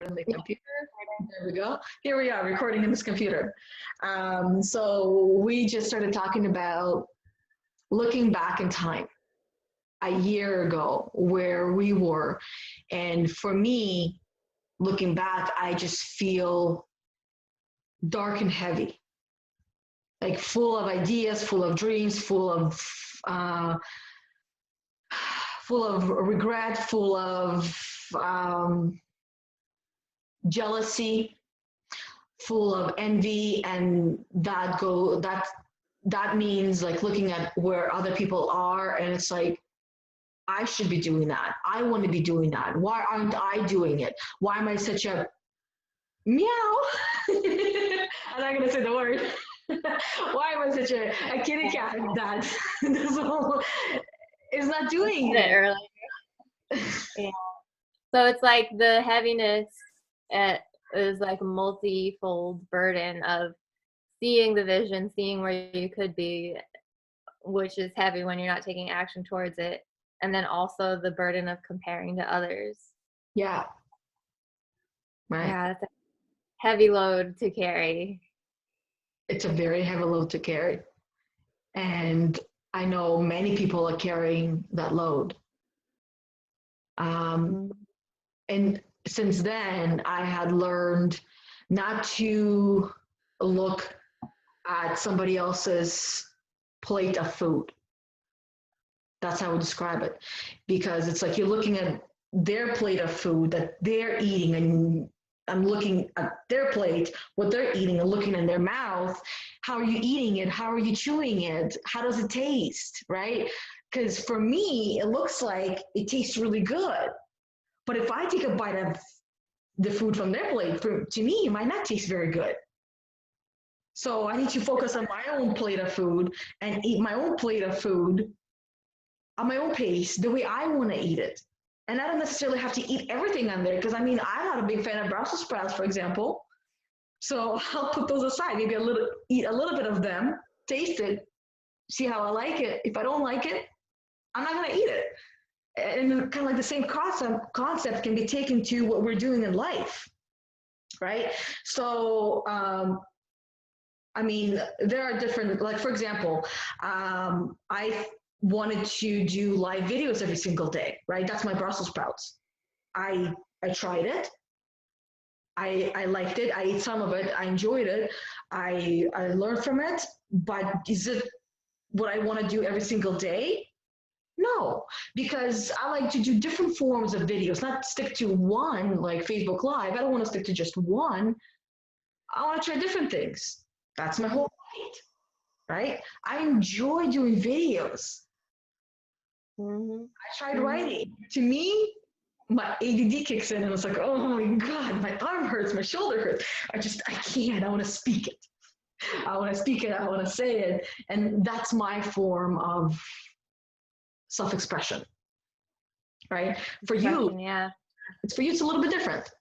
in the computer. There we go. Here we are recording in this computer. So we just started talking about looking back in time a year ago where we were. And for me, looking back, I just feel dark and heavy, like full of ideas, full of dreams, full of regret, full of jealousy, full of envy, and that means like looking at where other people are, and it's like, I should be doing that. I want to be doing that. Why aren't I doing it? Why am I such a meow? I'm not gonna say the word. Why am I such a kitty cat that is not doing it? Earlier. Yeah. So it's like the heaviness is like a multi-fold burden of seeing the vision, seeing where you could be, which is heavy when you're not taking action towards it. And then also the burden of comparing to others. Yeah. Right. Yeah, that's a heavy load to carry. It's a very heavy load to carry. And I know many people are carrying that load. And since then, I had learned not to look at somebody else's plate of food. That's how I would describe it. Because it's like you're looking at their plate of food that they're eating, and I'm looking at their plate, what they're eating, and looking in their mouth. How are you eating it? How are you chewing it? How does it taste, right? Because for me, it looks like it tastes really good. But if I take a bite of the food from their plate, to me, it might not taste very good. So I need to focus on my own plate of food and eat my own plate of food on my own pace, the way I want to eat it. And I don't necessarily have to eat everything on there, because I mean, I'm not a big fan of Brussels sprouts, for example. So I'll put those aside, maybe eat a little bit of them, taste it, see how I like it. If I don't like it, I'm not going to eat it. And kind of like the same concept can be taken to what we're doing in life, right? So, I mean, there are different, like, for example, I wanted to do live videos every single day, right? That's my Brussels sprouts. I tried it. I liked it. I ate some of it. I enjoyed it. I learned from it. But is it what I want to do every single day? No, because I like to do different forms of videos, not stick to one, like Facebook Live. I don't want to stick to just one. I want to try different things. That's my whole point, right? I enjoy doing videos. I tried writing. To me, my ADD kicks in and it's like, oh my God, my arm hurts, my shoulder hurts. I can't. I want to speak it. I want to speak it. I want to say it. And that's my form of self-expression, right? For you, yeah, it's a little bit different.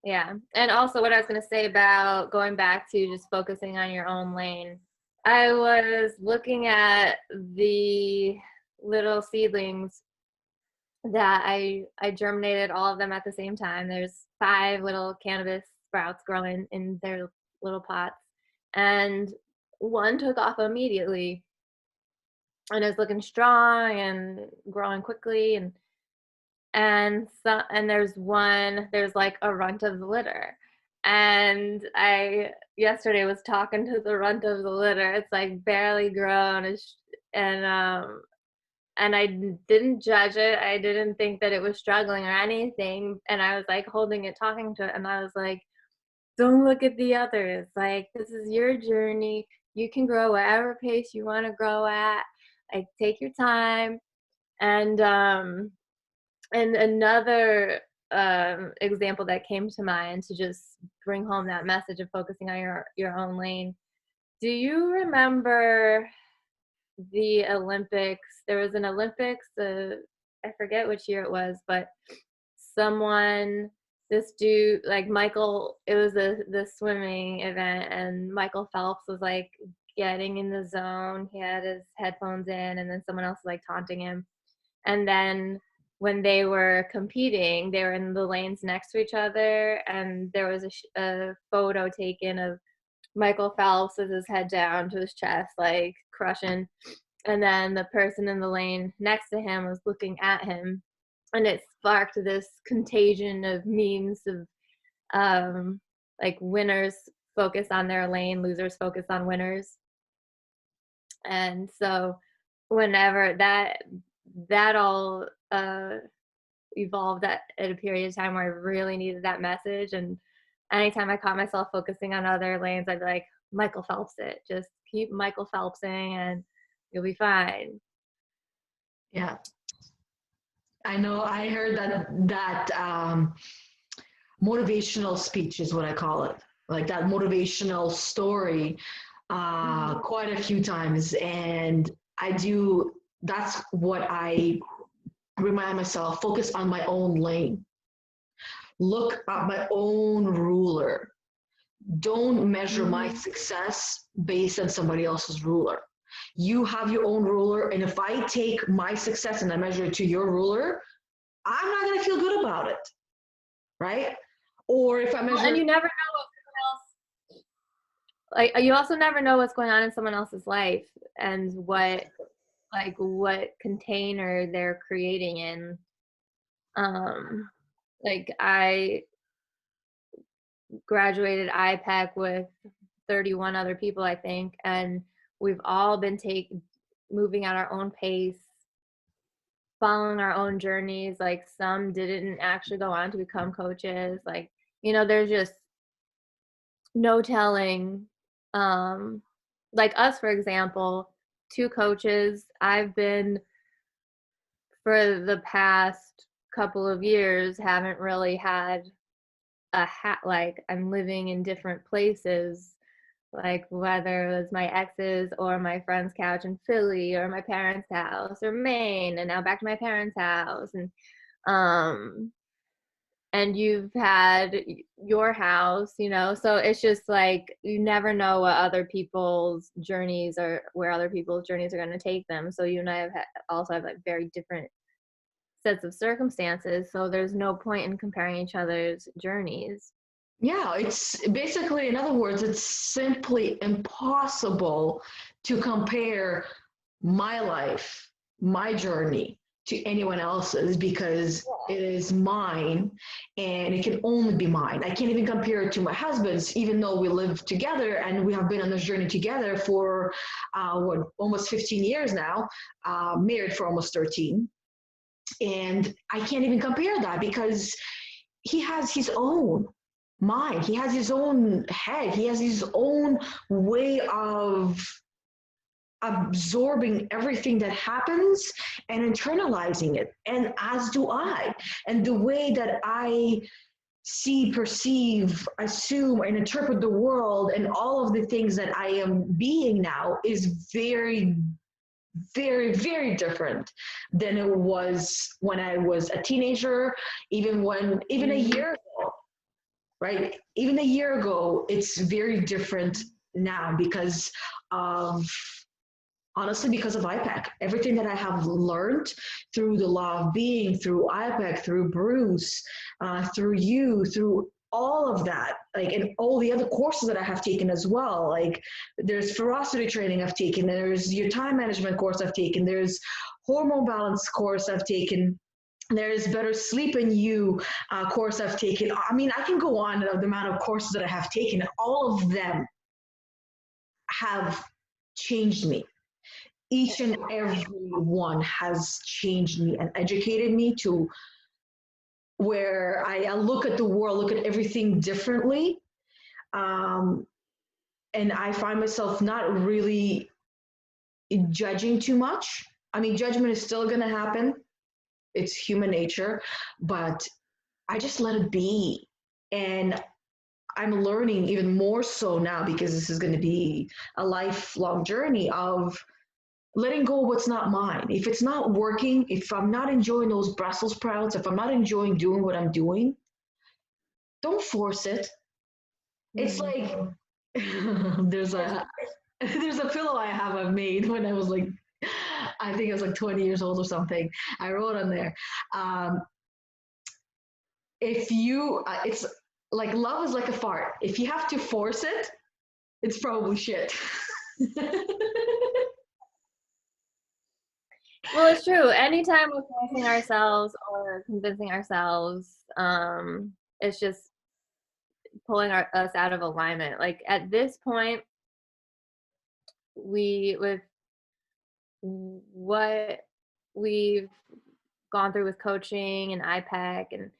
Yeah. And also what I was going to say about going back to just focusing on your own lane, I was looking at the little seedlings that I germinated all of them at the same time. There's 5 little cannabis sprouts growing in their little pots, and one took off immediately and is looking strong and growing quickly, and there's like a runt of the litter. And I yesterday was talking to the runt of the litter. It's like barely grown, and I didn't judge it. I didn't think that it was struggling or anything. And I was like holding it, talking to it, and I was like, don't look at the others. Like, this is your journey. You can grow whatever pace you want to grow at. Like, take your time. And another example that came to mind to just bring home that message of focusing on your own lane. Do you remember the Olympics? There was an Olympics, I forget which year it was, but this dude, like Michael, it was the swimming event, and Michael Phelps was like getting in the zone. He had his headphones in, and then someone else was like taunting him. And then when they were competing, they were in the lanes next to each other, and there was a photo taken of Michael Phelps with his head down to his chest, like crushing. And then the person in the lane next to him was looking at him, and it sparked this contagion of memes of like winners focus on their lane, losers focus on winners. And so whenever that all evolved at a period of time where I really needed that message, and anytime I caught myself focusing on other lanes, I'd be like, Michael Phelps it. Just keep Michael Phelpsing and you'll be fine. Yeah. I know I heard that motivational speech is what I call it. Like that motivational story quite a few times. And that's what I remind myself, focus on my own lane. Look at my own ruler. Don't measure my success based on somebody else's ruler. You have your own ruler, and if I take my success and I measure it to your ruler, I'm not going to feel good about it, right? Or if I measure, and you never know what someone else, like you also never know what's going on in someone else's life and what container they're creating in. Like I graduated IPEC with 31 other people, I think, and we've all been moving at our own pace, following our own journeys. Like some didn't actually go on to become coaches. Like, there's just no telling. Like us, for example, 2 coaches. I've been, for the past couple of years, haven't really had like I'm living in different places, like whether it was my ex's or my friend's couch in Philly or my parents' house or Maine, and now back to my parents' house, and you've had your house, so it's just like you never know what other people's journeys are, where other people's journeys are going to take them. So you and I also have like very different sets of circumstances, so there's no point in comparing each other's journeys. yeah, it's basically, in other words, it's simply impossible to compare my life, my journey to anyone else's, because it is mine and it can only be mine. I can't even compare it to my husband's, even though we live together and we have been on this journey together for almost 15 years now, married for almost 13. And I can't even compare that because he has his own mind. He has his own head. He has his own way of absorbing everything that happens and internalizing it. And as do I. And the way that I see, perceive, assume, and interpret the world and all of the things that I am being now is very, very, very different than it was when I was a teenager, even a year ago, right? Even a year ago, it's very different now because of, honestly, because of IPEC. Everything that I have learned through the law of being, through IPEC, through Bruce, through you, through all of that, like, and all the other courses that I have taken as well. Like there's ferocity training I've taken, there's your time management course I've taken, there's hormone balance course I've taken, there's better sleep in you course I've taken. I mean, I can go on the amount of courses that I have taken, and all of them have changed me. Each and every one has changed me and educated me to where I look at the world, look at everything differently. And I find myself not really judging too much. I mean, judgment is still going to happen. It's human nature, but I just let it be. And I'm learning even more so now, because this is going to be a lifelong journey of letting go of what's not mine. If it's not working, if I'm not enjoying those Brussels sprouts, if I'm not enjoying doing what I'm doing, don't force it. It's like there's a pillow I've made when I was like I think I was like 20 years old or something. I wrote on there. If you, it's like love is like a fart. If you have to force it, it's probably shit. Well, it's true. Anytime we're forcing ourselves or convincing ourselves, it's just pulling us out of alignment. Like at this point, with what we've gone through with coaching and IPEC and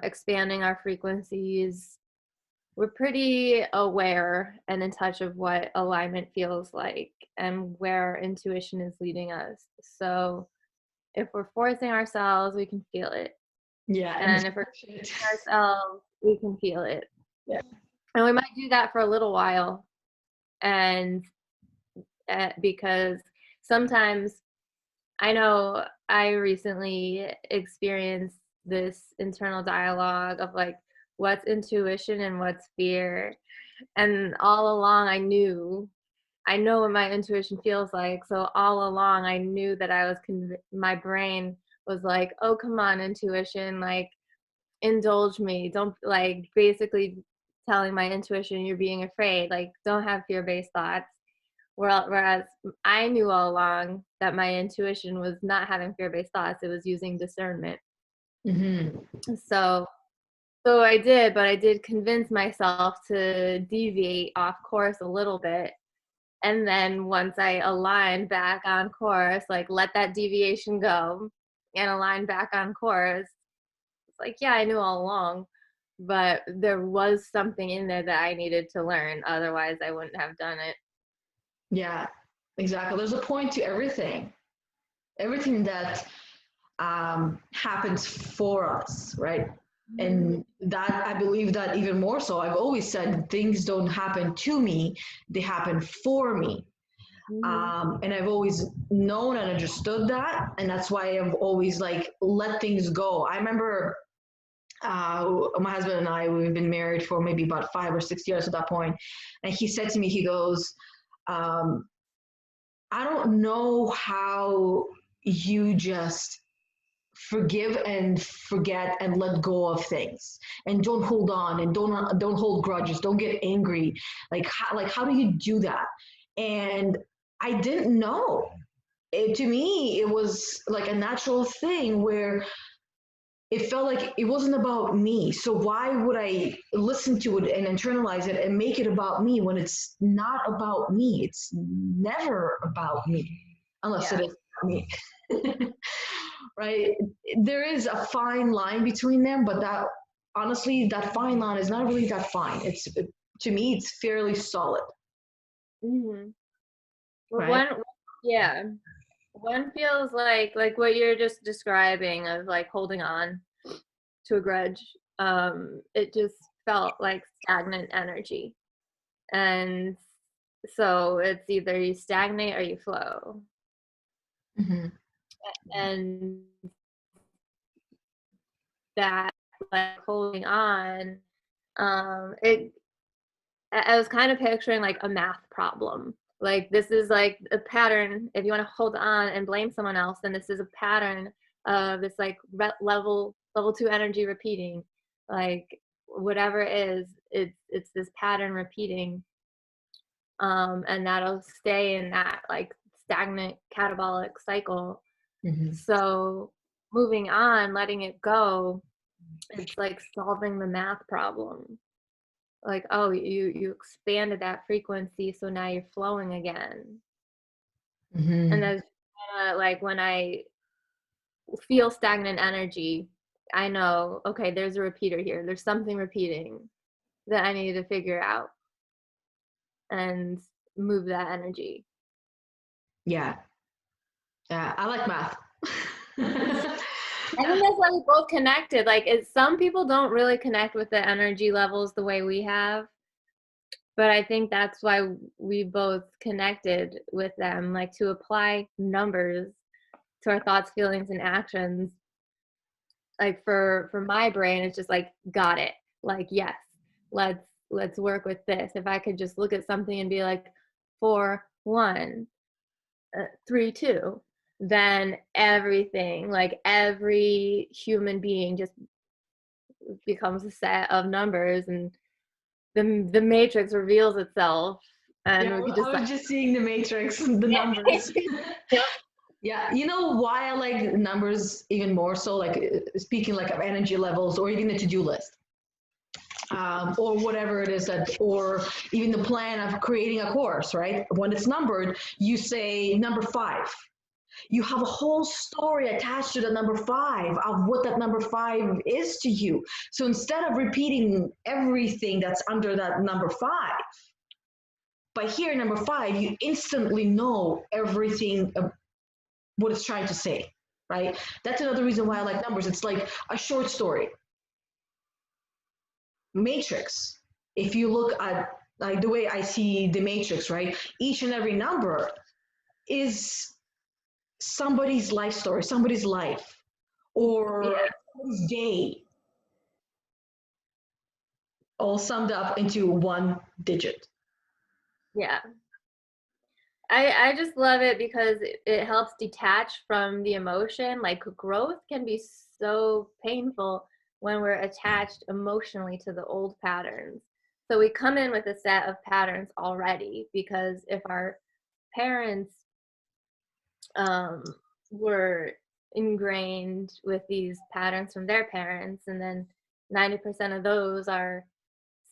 expanding our frequencies, we're pretty aware and in touch of what alignment feels like and where our intuition is leading us. So if we're forcing ourselves, we can feel it. Yeah. And if we're forcing ourselves, we can feel it. Yeah. And we might do that for a little while. And because sometimes, I know I recently experienced this internal dialogue of like, what's intuition and what's fear. And all along I know what my intuition feels like. So all along I knew that I was my brain was like, oh, come on, intuition, like indulge me. Don't, like, basically telling my intuition, you're being afraid, like don't have fear-based thoughts. Whereas I knew all along that my intuition was not having fear-based thoughts. It was using discernment. Mm-hmm. So I did convince myself to deviate off course a little bit. And then once I aligned back on course, like let that deviation go and align back on course, it's like, yeah, I knew all along, but there was something in there that I needed to learn. Otherwise, I wouldn't have done it. Yeah, exactly. There's a point to everything. Everything that happens for us, right? And that, I believe that even more so. I've always said things don't happen to me, they happen for me. And I've always known and understood that. And that's why I've always like let things go. I remember my husband and I, we've been married for maybe about 5 or 6 years at that point. And he said to me, he goes, I don't know how you just forgive and forget and let go of things and don't hold on and don't hold grudges, don't get angry. Like how do you do that? And I didn't know. To me, it was like a natural thing where it felt like it wasn't about me. So why would I listen to it and internalize it and make it about me when it's not about me? It's never about me, unless it is about me. Right? There is a fine line between them, but that honestly, that fine line is not really that fine. It's, to me, it's fairly solid. Mm-hmm. Well, Right? one feels like what you're just describing of like holding on to a grudge. It just felt like stagnant energy, and so it's either you stagnate or you flow. Mm-hmm. And that, like, holding on, I was kind of picturing like a math problem. Like this is like a pattern. If you want to hold on and blame someone else, then this is a pattern of this like level 2 energy repeating. Like whatever it is, it's this pattern repeating, and that'll stay in that like stagnant catabolic cycle. Mm-hmm. So moving on, letting it go, it's like solving the math problem. Like, oh, you expanded that frequency, so now you're flowing again. Mm-hmm. And that's like when I feel stagnant energy, I know, okay, there's a repeater here. There's something repeating that I need to figure out and move that energy. Yeah. Yeah. I like math. I think that's why we both connected. Like, some people don't really connect with the energy levels the way we have. But I think that's why we both connected with them, like to apply numbers to our thoughts, feelings, and actions. Like for my brain, it's just like, got it. Like, yes, let's work with this. If I could just look at something and be like, 4, 1, 3 2, then everything, like every human being just becomes a set of numbers, and the matrix reveals itself, and Yeah, we could just I like was just seeing the matrix, the numbers. Yep. Yeah, you know why I like numbers even more so, like speaking like of energy levels or even the to-do list, or whatever it is that, or even the plan of creating a course, right? When it's numbered, you say number 5. You have a whole story attached to the number 5 of what that number 5 is to you. So instead of repeating everything that's under that number 5, by hearing number 5, you instantly know everything what it's trying to say, right? That's another reason why I like numbers. It's like a short story. Matrix. If you look at like the way I see the matrix, right? Each and every number is somebody's life story, somebody's life, or Yeah, somebody's day, all summed up into one digit. yeah. I just love it because it helps detach from the emotion. Like growth can be so painful when we're attached emotionally to the old patterns. So we come in with a set of patterns already, because if our parents were ingrained with these patterns from their parents, and then 90% of those are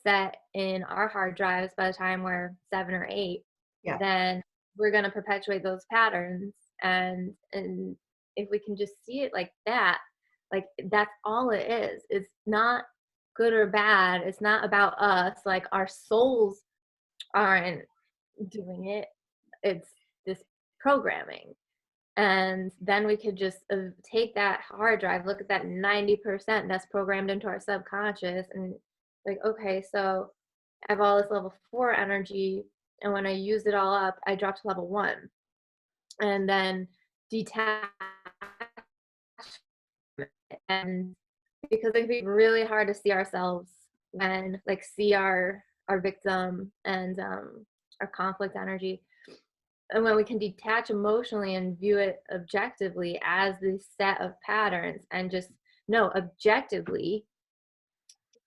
set in our hard drives by the time we're 7 or 8, Yeah. then we're going to perpetuate those patterns. And if we can just see it like that, like that's all it is. It's not good or bad. It's not about us. Like our souls aren't doing it. It's this programming. And then we could just take that hard drive, look at that 90% that's programmed into our subconscious, and like, okay, so I have all this level 4 energy, and when I use it all up, I drop to level 1, and then detach. And because it can be really hard to see ourselves and like see our victim and our conflict energy. And when we can detach emotionally and view it objectively as this set of patterns, and just know objectively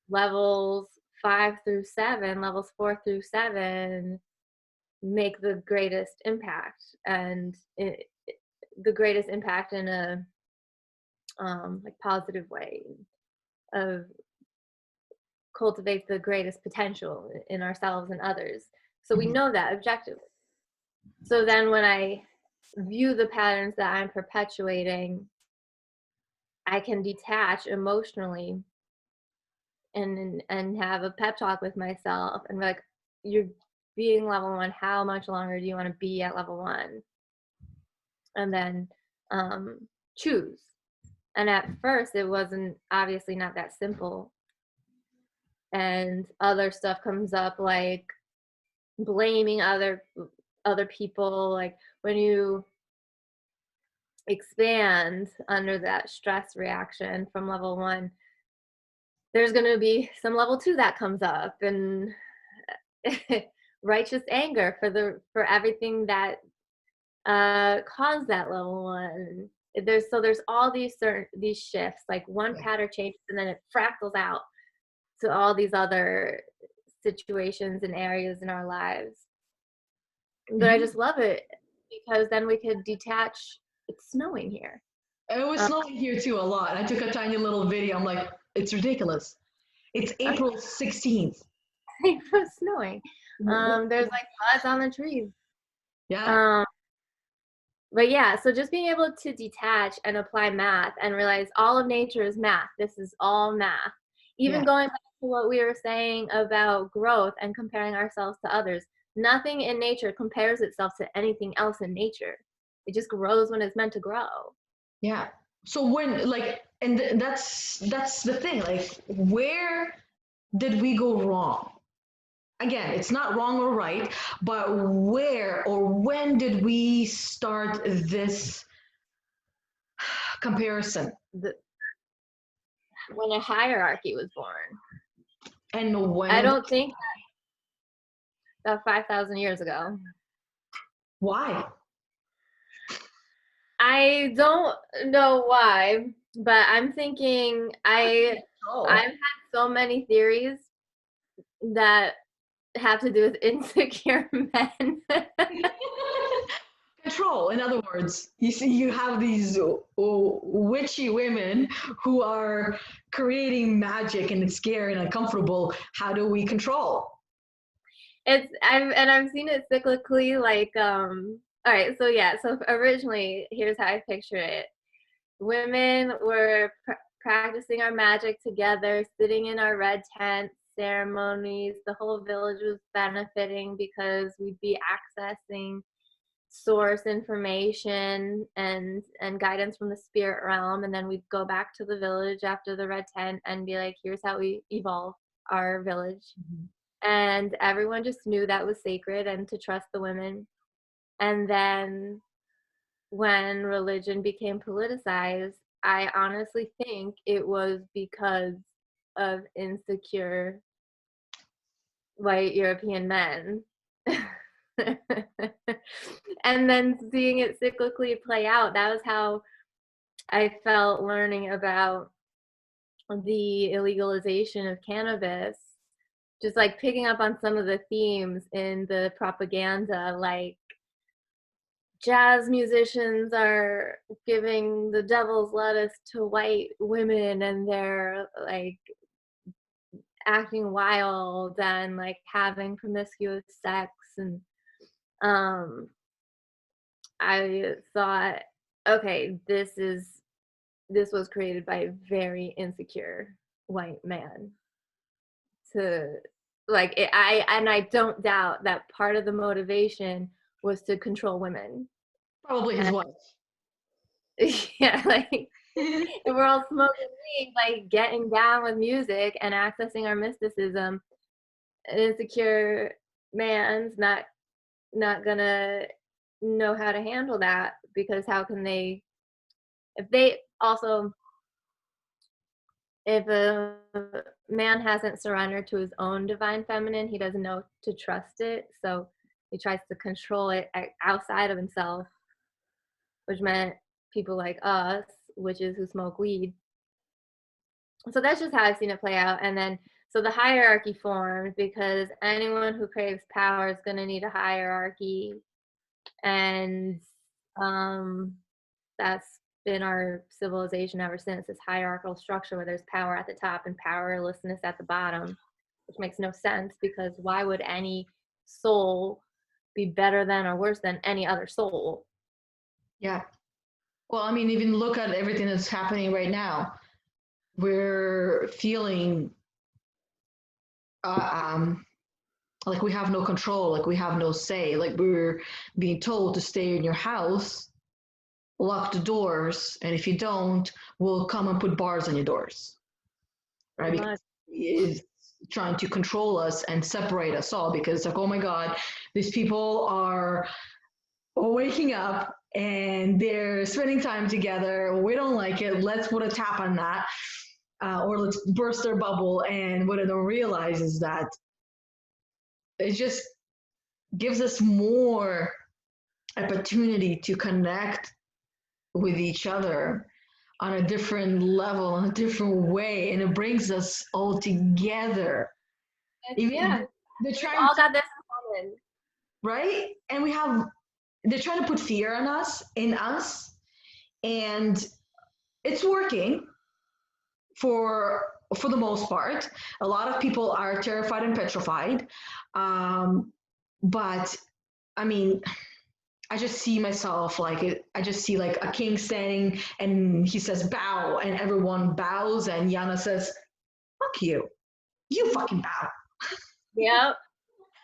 levels 5 through 7, levels 4 through 7 make the greatest impact, and the greatest impact in a like positive way, of cultivate the greatest potential in ourselves and others. So we know that objectively. So then when I view the patterns that I'm perpetuating, I can detach emotionally and have a pep talk with myself and be like, you're being level 1, how much longer do you want to be at level 1? And then choose. And at first it wasn't, obviously not that simple, and other stuff comes up, like blaming other people. Like when you expand under that stress reaction from level 1, there's going to be some level 2 that comes up, and righteous anger for everything that caused that level 1. There's all these shifts, like one pattern changes and then it fractals out to all these other situations and areas in our lives. But I just love it because then we could detach. It's snowing here. And it was snowing here too a lot. I took a tiny little video. I'm like, it's ridiculous. It's April 16th. It's snowing. There's like buds on the trees. Yeah. But yeah, so just being able to detach and apply math and realize all of nature is math. This is all math. Even going back to what we were saying about growth and comparing ourselves to others, nothing in nature compares itself to anything else in nature. It just grows when it's meant to grow. Yeah. So when like, and that's the thing. Like, where did we go wrong? Again, it's not wrong or right, but where or when did we start this comparison? When a hierarchy was born. And when I don't think that 5,000 years ago. Why? I don't know why, but I'm thinking I've had so many theories that have to do with insecure men. Control, in other words. You see, you have these witchy women who are creating magic and it's scary and uncomfortable. How do we control? I've seen it cyclically, like all right, so yeah, so originally here's how I picture it. Women were practicing our magic together, sitting in our red tent ceremonies. The whole village was benefiting because we'd be accessing source information and guidance from the spirit realm, and then we'd go back to the village after the red tent and be like, here's how we evolve our village. Mm-hmm. And everyone just knew that was sacred and to trust the women. And then when religion became politicized, I honestly think it was because of insecure white European men. And then seeing it cyclically play out, that was how I felt learning about the illegalization of cannabis, just like picking up on some of the themes in the propaganda, like jazz musicians are giving the devil's lettuce to white women and they're like acting wild and like having promiscuous sex. And I thought, okay, this was created by a very insecure white man to like it, I don't doubt that part of the motivation was to control women. Probably his wife. Yeah, like if we're all smoking weed, like getting down with music and accessing our mysticism, an insecure man's not gonna know how to handle that, because how can they, if a man hasn't surrendered to his own divine feminine, he doesn't know to trust it, so he tries to control it outside of himself, which meant people like us, witches who smoke weed. So that's just how I've seen it play out. And then so the hierarchy formed because anyone who craves power is going to need a hierarchy, and that's been our civilization ever since, this hierarchical structure where there's power at the top and powerlessness at the bottom, which makes no sense, because why would any soul be better than or worse than any other soul? Yeah. Well, I mean, even look at everything that's happening right now. We're feeling like we have no control, like we have no say, like we're being told to stay in your house, lock the doors, and if you don't, we'll come and put bars on your doors, right? Because it's trying to control us and separate us all, because it's like, oh my God, these people are waking up and they're spending time together. We don't like it. Let's put a tap on that, or let's burst their bubble. And what I don't realize is that it just gives us more opportunity to connect with each other on a different level, in a different way, and it brings us all together. Yeah, they're trying all got this in common, right? And they're trying to put fear in us, and it's working for the most part. A lot of people are terrified and petrified, but I mean, I just see myself like I just see like a king standing and he says bow and everyone bows and Yana says, fuck you. You fucking bow. Yep.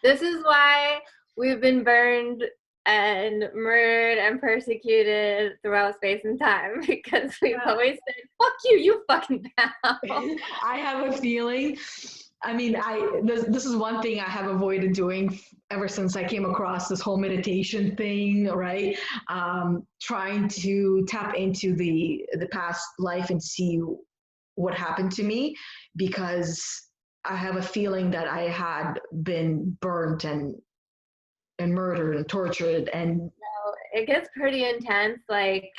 This is why we've been burned and murdered and persecuted throughout space and time, because we've always said, fuck you, you fucking bow. I have a feeling, I mean, this is one thing I have avoided doing ever since I came across this whole meditation thing, right? Trying to tap into the past life and see what happened to me, because I have a feeling that I had been burnt and murdered and tortured, and it gets pretty intense. Like,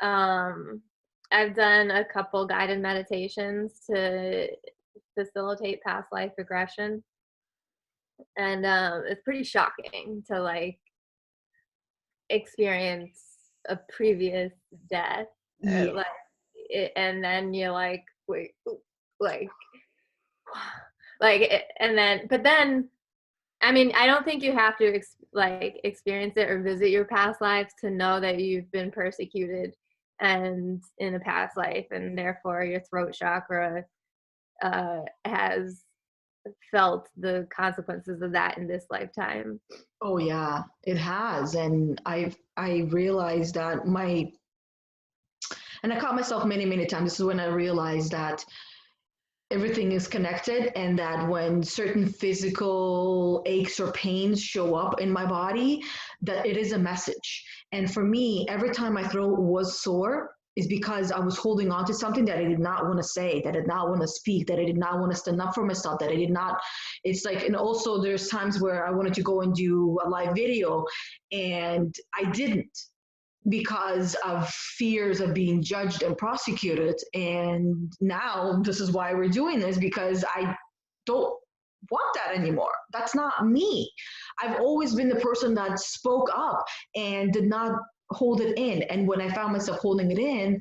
I've done a couple guided meditations to facilitate past life regression, and it's pretty shocking to like experience a previous death, Yeah. like and then you're like, wait, like and then, but then, I mean, I don't think you have to experience it or visit your past lives to know that you've been persecuted and in a past life, and therefore your throat chakra has felt the consequences of that in this lifetime. Oh yeah, it has. And I realized that and I caught myself many, many times. This is when I realized that everything is connected, and that when certain physical aches or pains show up in my body, that it is a message. And for me, every time my throat was sore is because I was holding on to something that I did not want to say, that I did not want to speak, that I did not want to stand up for myself, that I did not. It's like, and also there's times where I wanted to go and do a live video and I didn't, because of fears of being judged and prosecuted. And now this is why we're doing this, because I don't want that anymore. That's not me. I've always been the person that spoke up and did not hold it in. And when I found myself holding it in,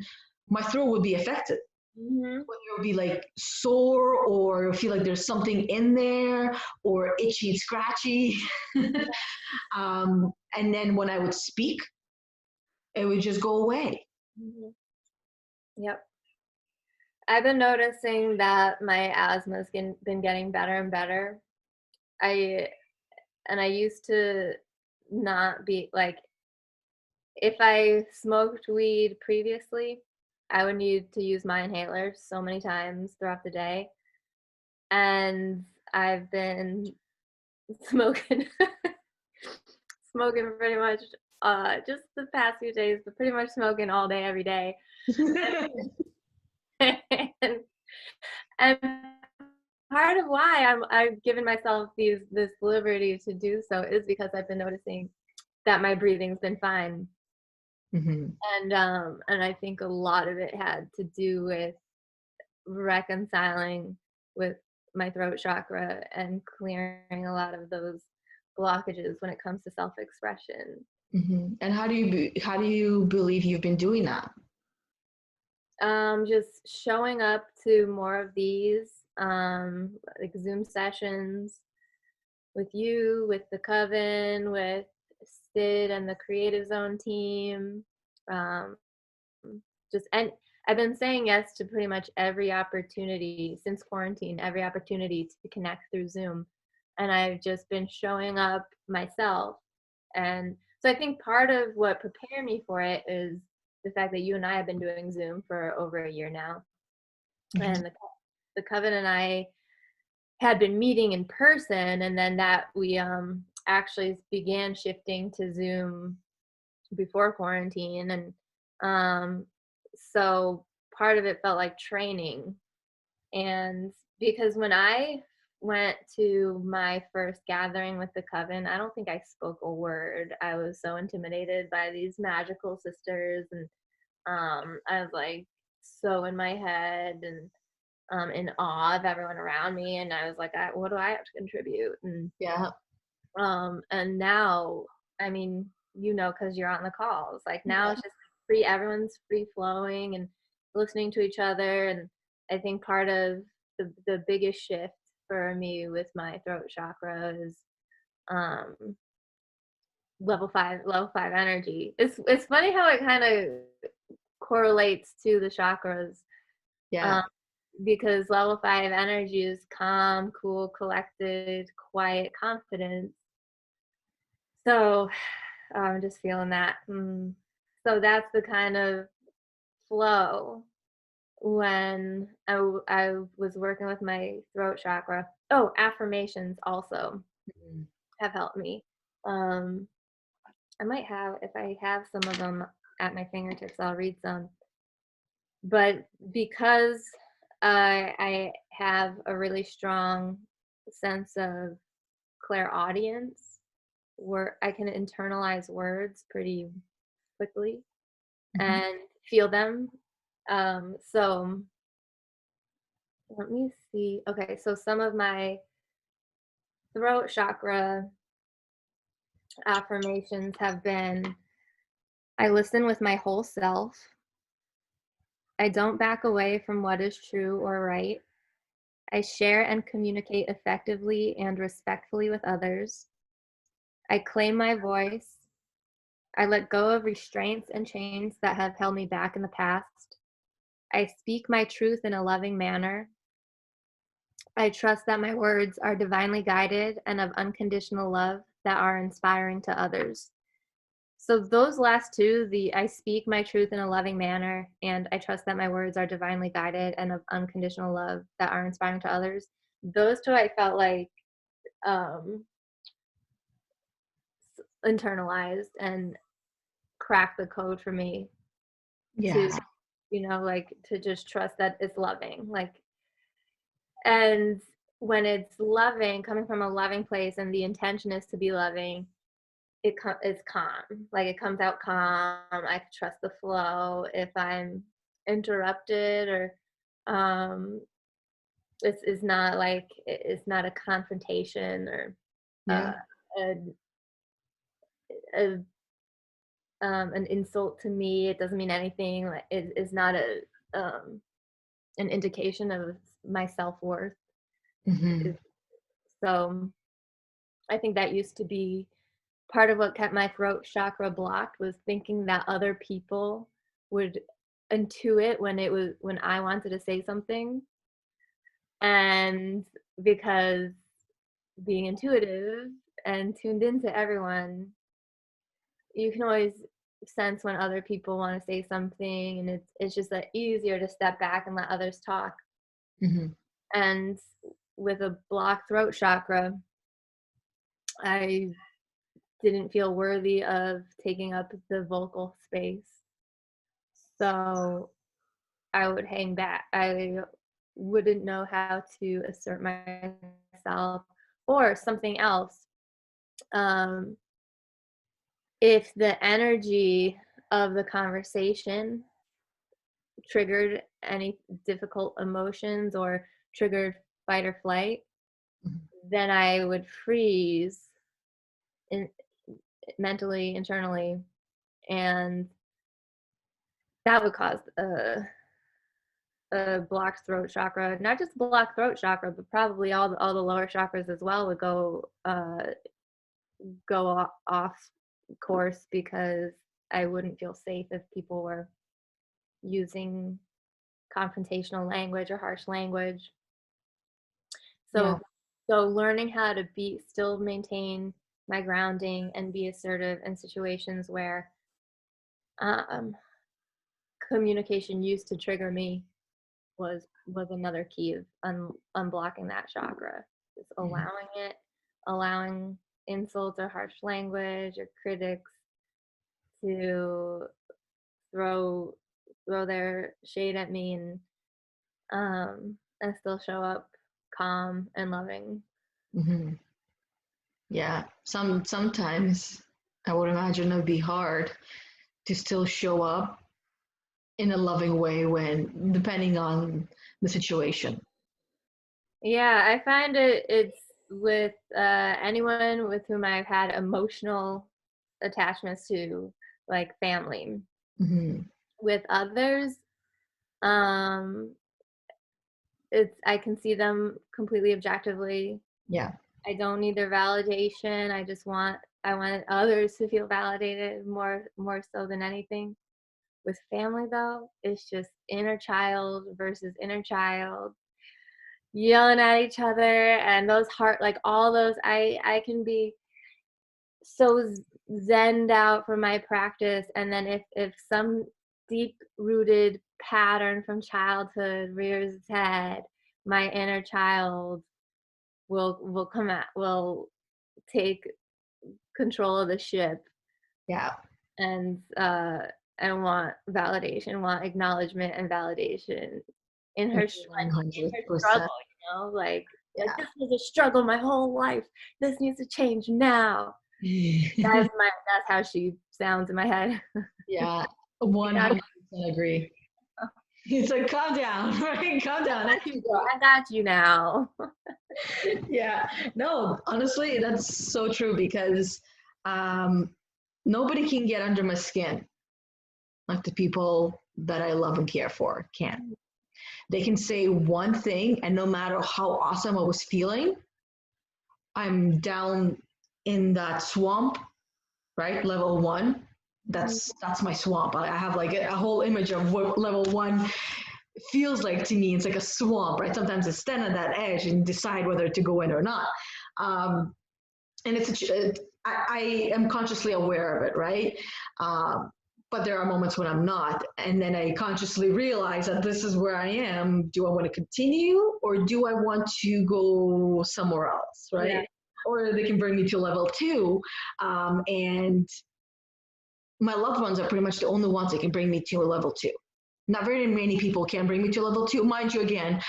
my throat would be affected. Mm-hmm. It would be like sore, or feel like there's something in there, or itchy and scratchy. And then when I would speak, it would just go away. Mm-hmm. Yep. I've been noticing that my asthma's been getting better and better. I used to not be like, if I smoked weed previously, I would need to use my inhaler so many times throughout the day. And I've been smoking smoking pretty much just the past few days, but pretty much smoking all day, every day. and, and part of why I've given myself this liberty to do so is because I've been noticing that my breathing's been fine. Mm-hmm. And I think a lot of it had to do with reconciling with my throat chakra and clearing a lot of those blockages when it comes to self-expression. Mm-hmm. And how do you believe you've been doing that? Just showing up to more of these like Zoom sessions with you, with the Coven, with Sid and the Creative Zone team. And I've been saying yes to pretty much every opportunity since quarantine, every opportunity to connect through Zoom. And I've just been showing up myself. And so I think part of what prepared me for it is the fact that you and I have been doing Zoom for over a year now. Mm-hmm. And the Coven and I had been meeting in person, and then that we actually began shifting to Zoom before quarantine. And so part of it felt like training. And because when I went to my first gathering with the Coven, I don't think I spoke a word. I was so intimidated by these magical sisters, and I was like so in my head and in awe of everyone around me. And I was like, what do I have to contribute? Yeah. And now, I mean, because you're on the calls, like now it's just free, everyone's free flowing and listening to each other. And I think part of the biggest shift for me with my throat chakra is level five energy. It's funny how it kind of correlates to the chakras. Yeah. Because level 5 energy is calm, cool, collected, quiet, confidence. So I'm just feeling that. So that's the kind of flow when I was working with my throat chakra. Oh, affirmations also Mm-hmm. have helped me. I might have, if I have some of them at my fingertips, I'll read some. But because I have a really strong sense of clairaudience, I can internalize words pretty quickly and feel them. So let me see. Okay, so some of my throat chakra affirmations have been: I listen with my whole self. I don't back away from what is true or right. I share and communicate effectively and respectfully with others. I claim my voice. I let go of restraints and chains that have held me back in the past. I speak my truth in a loving manner. I trust that my words are divinely guided and of unconditional love that are inspiring to others. So those last two, the I speak my truth in a loving manner and I trust that my words are divinely guided and of unconditional love that are inspiring to others, those two I felt like um, internalized and cracked the code for me to, Yeah. like, to just trust that it's loving. Like, and when it's loving, coming from a loving place and the intention is to be loving, it's calm. Like, it comes out calm. I trust the flow. If I'm interrupted or um it's not like it's not a confrontation or uh, Yeah. a, a an insult to me. It doesn't mean anything. Like, it's not an indication of my self-worth. Hmm. So I think that used to be part of what kept my throat chakra blocked, was thinking that other people would intuit when I wanted to say something. And because being intuitive and tuned into everyone, you can always sense when other people want to say something, and it's just that easier to step back and let others talk. Hmm. And with a blocked throat chakra, I didn't feel worthy of taking up the vocal space. So I would hang back. I wouldn't know how to assert myself or something else. Um, if the energy of the conversation triggered any difficult emotions or triggered fight or flight, then I would freeze in, mentally, internally, and that would cause a blocked throat chakra. Not just blocked throat chakra, but probably all the lower chakras as well would go off course, because I wouldn't feel safe if people were using confrontational language or harsh language. Yeah. So learning how to still maintain my grounding and be assertive in situations where um, communication used to trigger me was another key of unblocking that chakra. Just Mhm. allowing insults or harsh language or critics to throw their shade at me, and still show up calm and loving. Hmm. Yeah. Sometimes I would imagine it'd be hard to still show up in a loving way when depending on the situation. Yeah, I find it's with anyone with whom I've had emotional attachments to, like family. Hmm. With others, um, I can see them completely objectively. Yeah. I don't need their validation. I want others to feel validated more so than anything. With family though, it's just inner child versus inner child yelling at each other, and those heart like all those I can be so zenned out from my practice, and then if some deep rooted pattern from childhood rears its head, my inner child will come out, will take control of the ship, Yeah. and want validation, want acknowledgement and validation in her in her struggle, 100%. like Yeah. this was a struggle my whole life. This needs to change now. That's how she sounds in my head. Yeah, 100% agree. It's like, calm down, right? Calm down. I got you now. Yeah, no, honestly, that's so true because nobody can get under my skin like the people that I love and care for can. They can say one thing, and no matter how awesome I was feeling, I'm down in that swamp, right? Level 1. That's my swamp. I have like a whole image of what level 1 feels like to me. It's like a swamp, right? Sometimes I stand on that edge and decide whether to go in or not. And I am consciously aware of it, right? But there are moments when I'm not. And then I consciously realize that this is where I am. Do I want to continue or do I want to go somewhere else, right? Yeah. Or they can bring me to level 2. And my loved ones are pretty much the only ones that can bring me to a level 2. Not very many people can bring me to level 2. Mind you, again,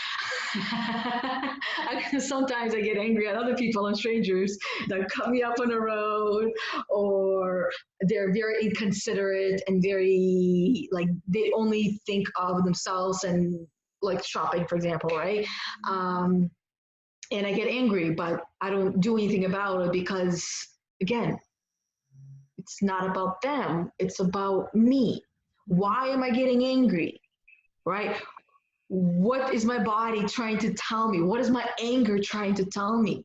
sometimes I get angry at other people and strangers that cut me up on the road, or they're very inconsiderate and very, like, they only think of themselves and, like, shopping, for example, right? And I get angry, but I don't do anything about it because, again, it's not about them. It's about me. Why am I getting angry, right? What is my body trying to tell me? What is my anger trying to tell me?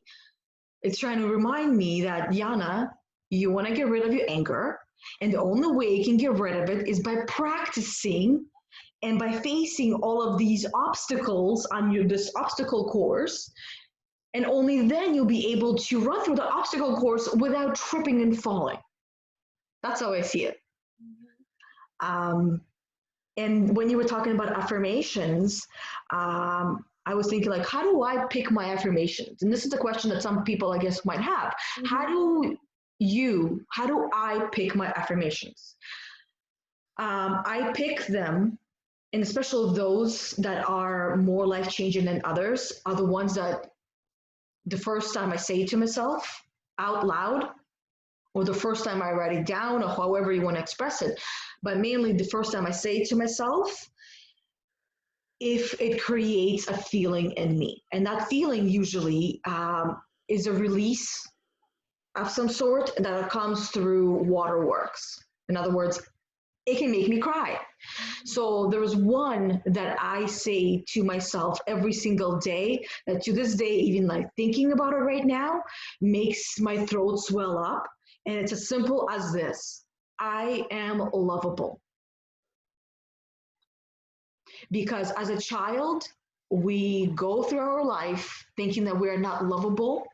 It's trying to remind me that, Yana, you want to get rid of your anger, and the only way you can get rid of it is by practicing and by facing all of these obstacles on this obstacle course, and only then you'll be able to run through the obstacle course without tripping and falling. That's how I see it. And when you were talking about affirmations, I was thinking, like, how do I pick my affirmations? And this is a question that some people, I guess, might have. How do I pick my affirmations? I pick them, and especially those that are more life-changing than others, are the ones that the first time I say to myself out loud, or the first time I write it down, or however you want to express it, but mainly the first time I say it to myself, if it creates a feeling in me. And that feeling usually is a release of some sort that comes through waterworks. In other words, it can make me cry. So there is one that I say to myself every single day that to this day, even like thinking about it right now, makes my throat swell up. And it's as simple as this: I am lovable. Because as a child, we go through our life thinking that we're not lovable,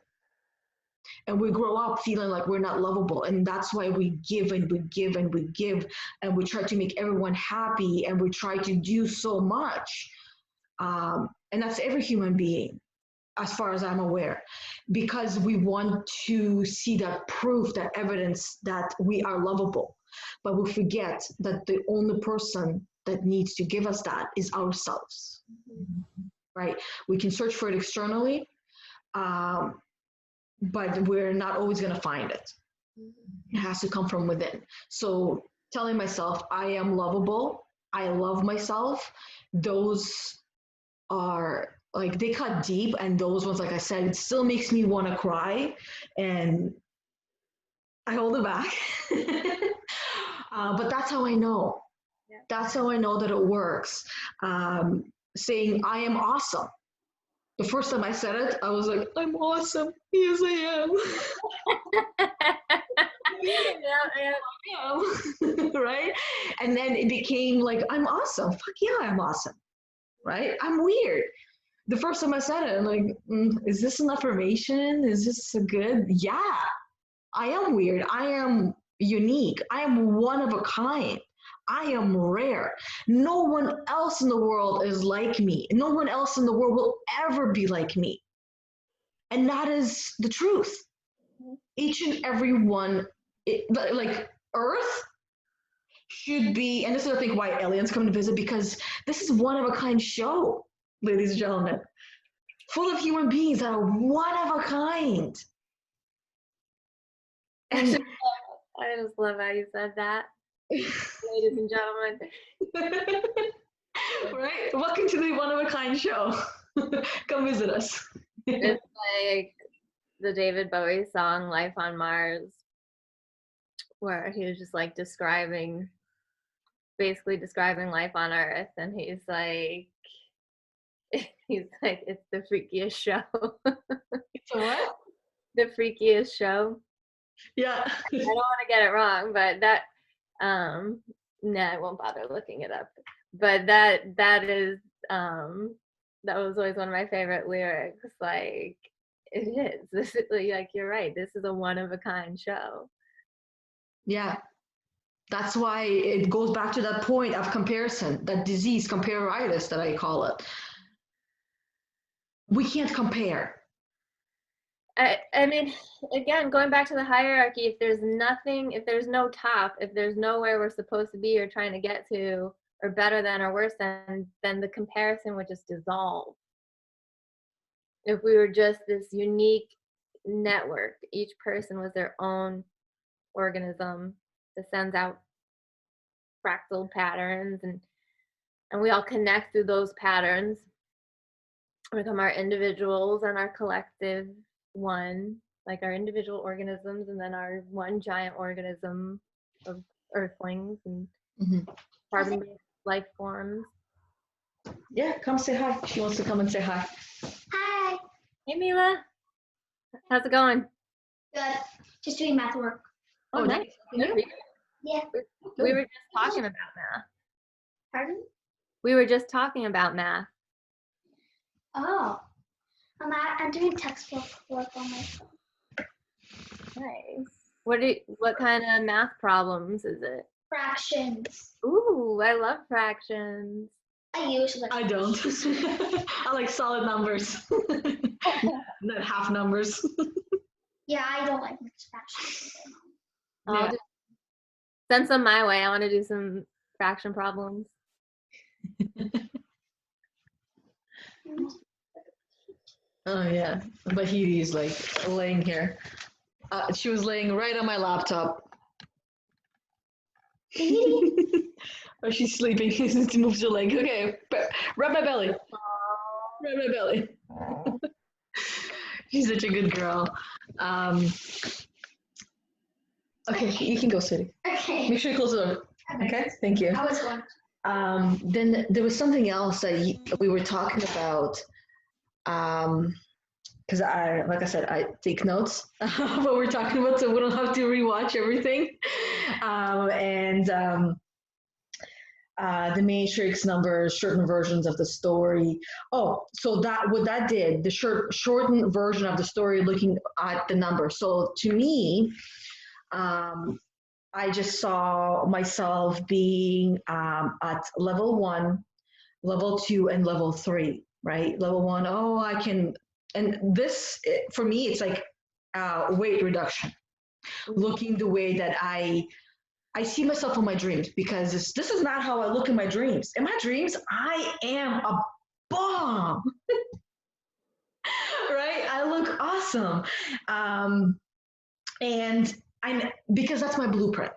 and we grow up feeling like we're not lovable. And that's why we give and we give and we give, and we try to make everyone happy, and we try to do so much. And that's every human being, as far as I'm aware, because we want to see that proof, that evidence that we are lovable. But we forget that the only person that needs to give us that is ourselves, right? We can search for it externally, but we're not always going to find it. It has to come from within. So telling myself I am lovable, I love myself, those are like, they cut deep, and those ones, like I said, it still makes me want to cry, and I hold it back. But that's how I know. Yeah. That's how I know that it works. Saying I am awesome. The first time I said it, I was like, I'm awesome. Yes, I am. Yeah. Right? And then it became like, I'm awesome. Fuck yeah, I'm awesome. Right? I'm weird. The first time I said it, I'm like, is this an affirmation? Is this good? Yeah, I am weird. I am unique. I am one of a kind. I am rare. No one else in the world is like me. No one else in the world will ever be like me. And that is the truth. Each and every one, like Earth should be, and this is I think why aliens come to visit, because this is one of a kind show, ladies and gentlemen, full of human beings that are one of a kind. And I just love how you said that, ladies and gentlemen. right? Welcome to the One of a Kind show. Come visit us. It's like the David Bowie song "Life on Mars," where he was just like basically describing life on Earth, and he's like, it's the freakiest show. So what? The freakiest show. Yeah. I don't want to get it wrong, but that no, I won't bother looking it up. But that is that was always one of my favorite lyrics. Like, it is. This is like, you're right. This is a one of a kind show. Yeah. That's why it goes back to that point of comparison, that disease, compairitis that I call it. We can't compare. I mean, again, going back to the hierarchy, if there's no top, if there's nowhere we're supposed to be or trying to get to, or better than or worse than, then the comparison would just dissolve. If we were just this unique network, each person was their own organism that sends out fractal patterns, and we all connect through those patterns, become our individuals and our collective one, like our individual organisms, and then our one giant organism of earthlings and carbon-based life forms. Yeah, come say hi. She wants to come and say hi. Hi. Hey, Mila. How's it going? Good. Just doing math work. Oh, nice. Yeah. Yeah. We were just talking about math. Pardon? We were just talking about math. Oh. I'm doing textbook work on my phone. Nice. What kind of math problems is it? Fractions. Ooh, I love fractions. I usually. I don't. I like solid numbers, not half numbers. Yeah, I don't like mixed fractions. I'll just send some my way. I want to do some fraction problems. Oh yeah, Bahidi is like laying here. She was laying right on my laptop. Oh, she's sleeping. She moves her leg. Okay, rub my belly. Rub my belly. She's such a good girl. Okay, you can go, City. Okay. Make sure you close the door. Okay, thank you. I was going. Then there was something else that we were talking about. Because like I said, I take notes of what we're talking about, so we don't have to rewatch everything. The matrix numbers, certain versions of the story. Oh, so what that did, the shortened version of the story, looking at the number. So to me, I just saw myself being at level 1, level 2, and level 3. Right, level 1. Oh, I can. And this, for me, it's like weight reduction. Looking the way that I see myself in my dreams, because this is not how I look in my dreams. In my dreams, I am a bomb. Right? I look awesome. And because that's my blueprint.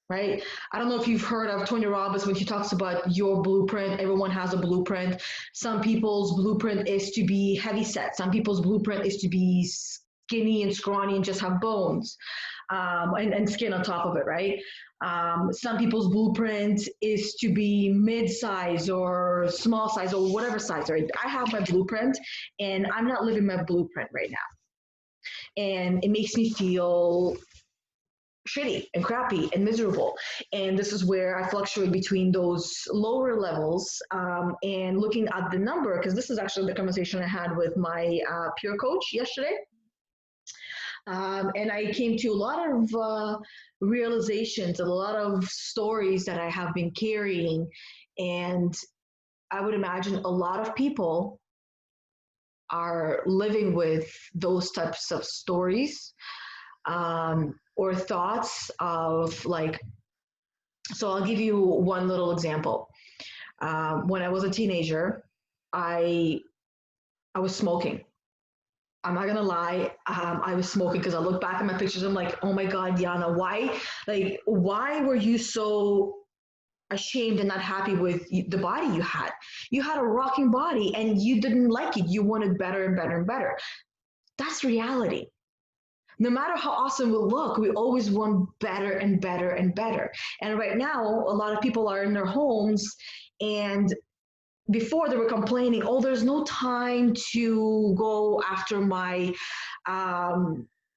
Right? I don't know if you've heard of Tony Robbins when she talks about your blueprint. Everyone has a blueprint. Some people's blueprint is to be heavy set. Some people's blueprint is to be skinny and scrawny and just have bones and skin on top of it, right? Some people's blueprint is to be mid-size or small size or whatever size, right? I have my blueprint, and I'm not living my blueprint right now. And it makes me feel shitty and crappy and miserable. And this is where I fluctuate between those lower levels and looking at the number, because this is actually the conversation I had with my peer coach yesterday. And I came to a lot of realizations and a lot of stories that I have been carrying. And I would imagine a lot of people are living with those types of stories. Or thoughts of like, so I'll give you one little example. When I was a teenager, I was smoking. I'm not gonna lie, I was smoking because I look back at my pictures. I'm like, oh my God, Yana, why were you so ashamed and not happy with the body you had? You had a rocking body and you didn't like it. You wanted better and better and better. That's reality. No matter how awesome we look, we always want better and better and better. And right now, a lot of people are in their homes, and before they were complaining, oh, there's no time to go after my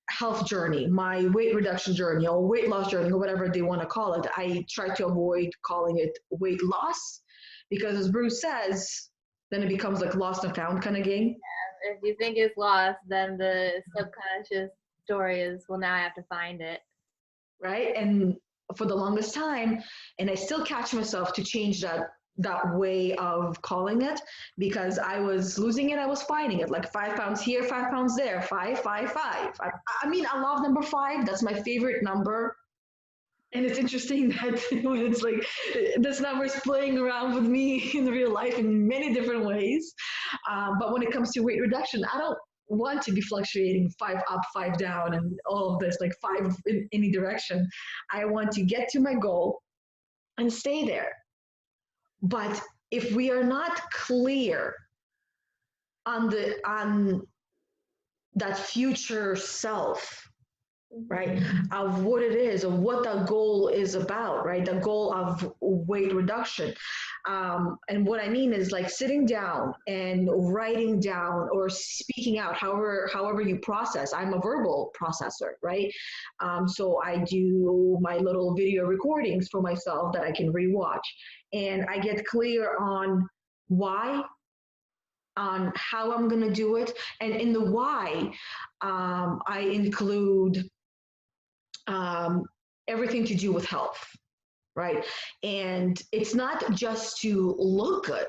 health journey, my weight reduction journey, or weight loss journey, or whatever they want to call it. I try to avoid calling it weight loss because, as Bruce says, then it becomes like lost and found kind of game. If you think it's lost, then the subconscious story is, well, now I have to find it. Right? And for the longest time, and I still catch myself to change that way of calling it, because I was losing it, I was finding it, like 5 pounds here, 5 pounds there, 5, 5, 5. I mean, I love number 5. That's my favorite number. And it's interesting that it's like this number is playing around with me in real life in many different ways. But when it comes to weight reduction, I don't want to be fluctuating 5 up, 5 down, and all of this, like 5 in any direction. I want to get to my goal and stay there. But if we are not clear on that future self, right, of what it is, of what the goal is about, right, the goal of weight reduction, and what I mean is like sitting down and writing down or speaking out, however you process. I'm a verbal processor, right? So I do my little video recordings for myself that I can rewatch, and I get clear on why, on how I'm going to do it. And in the why, I include everything to do with health, right? And it's not just to look good,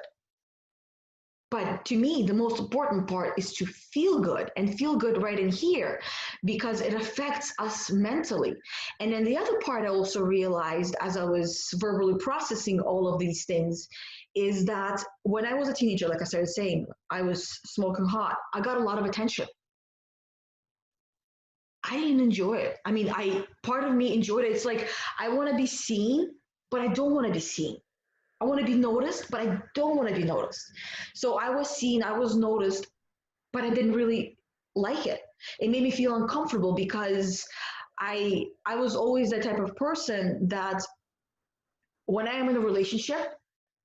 but to me, the most important part is to feel good, and feel good right in here, because it affects us mentally. And then the other part I also realized as I was verbally processing all of these things is that when I was a teenager, like I started saying, I was smoking hot. I got a lot of attention. I didn't enjoy it. I mean, part of me enjoyed it. It's like I want to be seen, but I don't want to be seen. I want to be noticed, but I don't want to be noticed. So I was seen, I was noticed, but I didn't really like it. It made me feel uncomfortable because I was always the type of person that when I am in a relationship,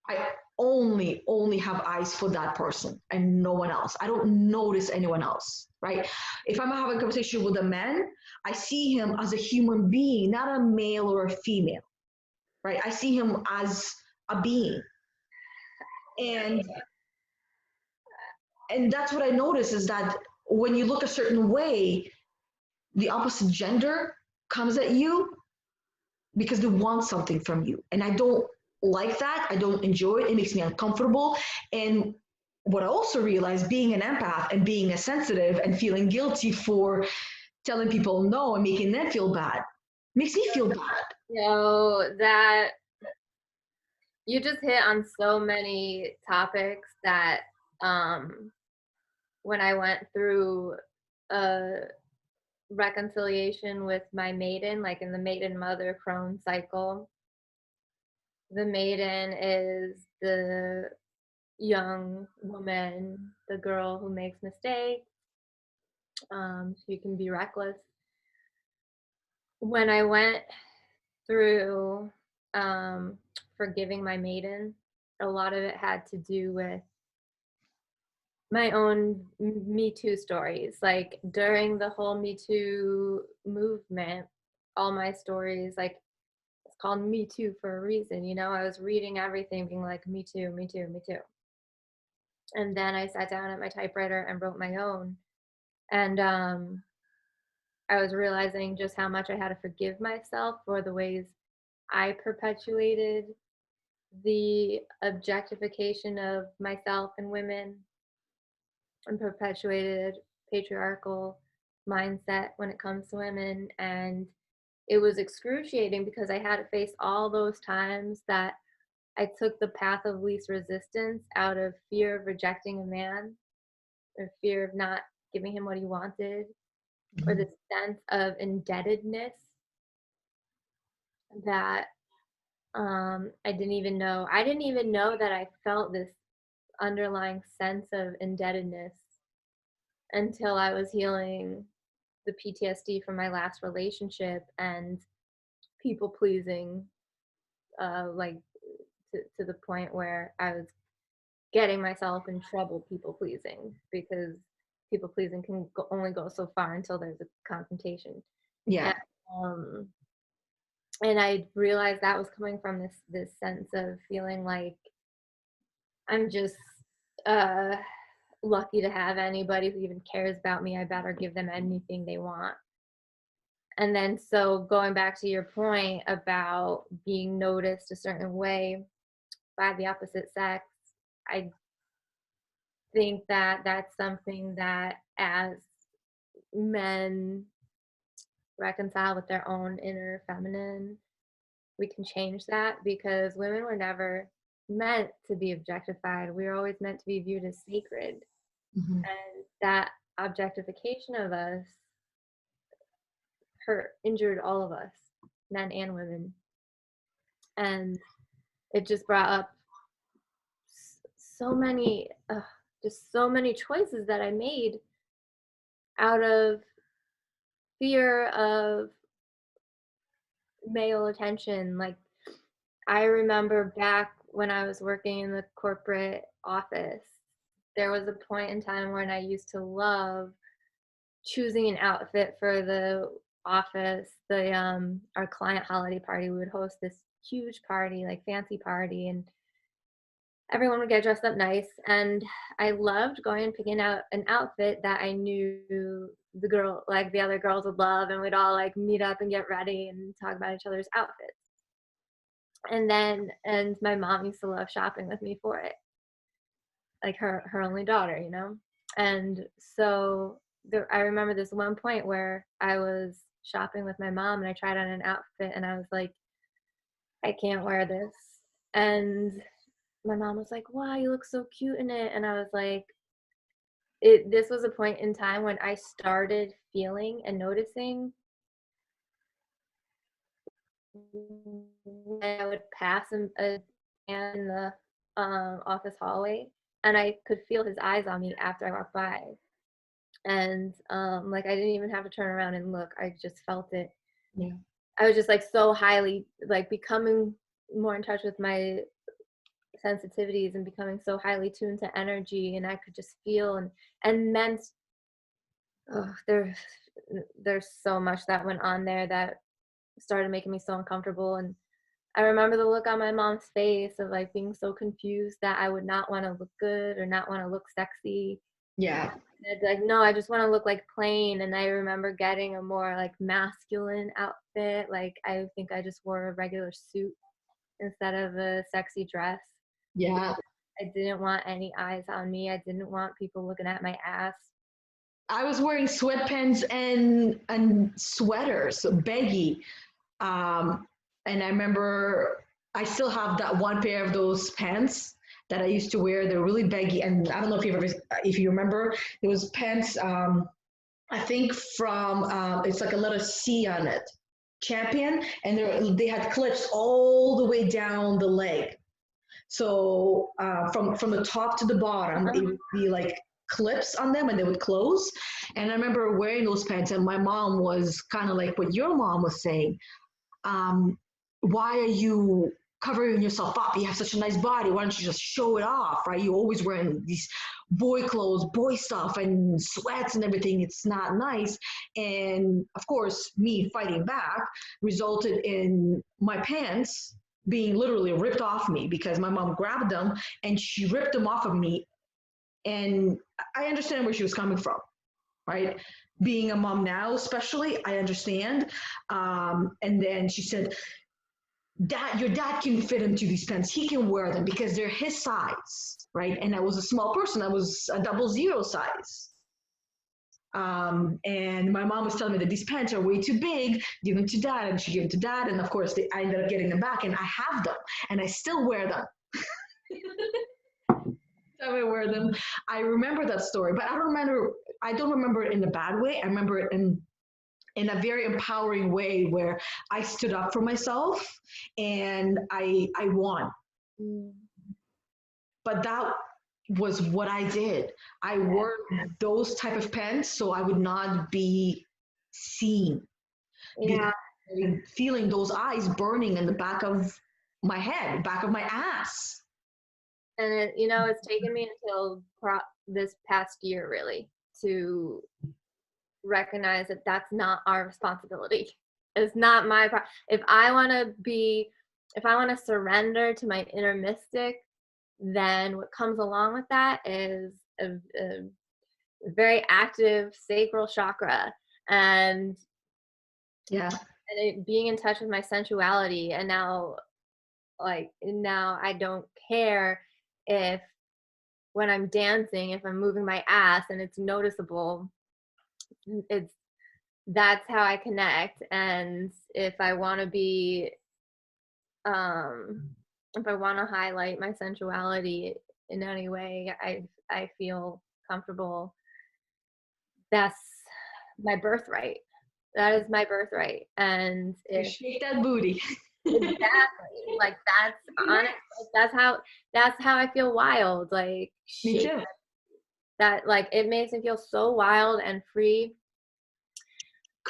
I only have eyes for that person and no one else. I don't notice anyone else, right? If I'm having a conversation with a man, I see him as a human being, not a male or a female, right? I see him as a being. And that's what I notice is that when you look a certain way, the opposite gender comes at you because they want something from you. And I don't like that. I don't enjoy it. It makes me uncomfortable. And what I also realized, being an empath and being a sensitive and feeling guilty for telling people no and making them feel bad, makes me feel bad. You know, that you just hit on so many topics that when I went through a reconciliation with my maiden, like in the maiden mother crone cycle, the maiden is the young woman, the girl who makes mistakes. She can be reckless. When I went through forgiving my maiden, a lot of it had to do with my own Me Too stories. Like during the whole Me Too movement, all my stories, like it's called Me Too for a reason, you know, I was reading everything being like, me too, me too, me too. And then I sat down at my typewriter and wrote my own. And I was realizing just how much I had to forgive myself for the ways I perpetuated the objectification of myself and women and perpetuated patriarchal mindset when it comes to women. And it was excruciating because I had to face all those times that I took the path of least resistance out of fear of rejecting a man or fear of not giving him what he wanted, or this sense of indebtedness that I didn't even know that I felt this underlying sense of indebtedness until I was healing the PTSD from my last relationship and people pleasing, like to the point where I was getting myself in trouble people pleasing, because people pleasing can only go so far until there's a confrontation. Yeah. And I realized that was coming from this sense of feeling like I'm just lucky to have anybody who even cares about me. I better give them anything they want. And then, so going back to your point about being noticed a certain way by the opposite sex, I think that that's something that as men reconcile with their own inner feminine, we can change that, because women were never meant to be objectified. We were always meant to be viewed as sacred. Mm-hmm. And that objectification of us injured all of us, men and women. And it just brought up so many choices that I made out of fear of male attention. Like, I remember back when I was working in the corporate office, there was a point in time when I used to love choosing an outfit for the office. Our client holiday party, we would host this huge party, like fancy party, and everyone would get dressed up nice. And I loved going and picking out an outfit that I knew the other girls would love, and we'd all like meet up and get ready and talk about each other's outfits. And my mom used to love shopping with me for it, like her only daughter, you know. And so I remember this one point where I was shopping with my mom and I tried on an outfit and I was like, I can't wear this. And my mom was like, wow, you look so cute in it. And I was like, this was a point in time when I started feeling and noticing when I would pass a man in the office hallway, and I could feel his eyes on me after I walked by. And like, I didn't even have to turn around and look. I just felt it. Yeah. I was just like so highly, like, becoming more in touch with my sensitivities and becoming so highly tuned to energy, and I could just feel and meant, there's so much that went on there that started making me so uncomfortable. And I remember the look on my mom's face of like being so confused that I would not want to look good or not want to look sexy. Yeah. And like, no, I just want to look like plain. And I remember getting a more like masculine outfit. Like, I think I just wore a regular suit instead of a sexy dress. Yeah. I didn't want any eyes on me. I didn't want people looking at my ass. I was wearing sweatpants and sweaters, baggy. And I remember I still have that one pair of those pants that I used to wear. They're really baggy, and I don't know if you remember, there was pants. I think from it's like a little C on it, Champion, and they had clips all the way down the leg. So from the top to the bottom, it would be like clips on them, and they would close. And I remember wearing those pants, and my mom was kind of like what your mom was saying. Why are you covering yourself up? You have such a nice body. Why don't you just show it off, right? You're always wearing these boy clothes, boy stuff, and sweats and everything. It's not nice. And of course, me fighting back resulted in my pants being literally ripped off me, because my mom grabbed them and she ripped them off of me. And I understand where she was coming from, right? Being a mom now, especially, I understand. And then she said, your dad can fit into these pants. He can wear them because they're his size, right? And I was a small person. I was a 00 size. And my mom was telling me that these pants are way too big, give them to dad. And she gave them to dad. And of course, I ended up getting them back, and I have them, and I still wear them. I wear them. I remember that story, but I don't remember I don't remember it in a bad way. I remember it in a very empowering way where I stood up for myself and I won. Mm. But that was what I did. I wore those type of pants so I would not be seen. Yeah. Feeling those eyes burning in the back of my head, back of my ass. And it, you know, it's taken me until this past year really to recognize that that's not our responsibility. It's not my if I want to surrender to my inner mystic, then what comes along with that is a very active sacral chakra and being in touch with my sensuality. And now I don't care if when I'm dancing, if I'm moving my ass and it's noticeable, that's how I connect. And if I want to be if I want to highlight my sensuality in any way, I feel comfortable. That's my birthright. That is my birthright. And shake that booty. Exactly. Like that's honest. Like, that's how I feel wild. Like me too. That like it makes me feel so wild and free.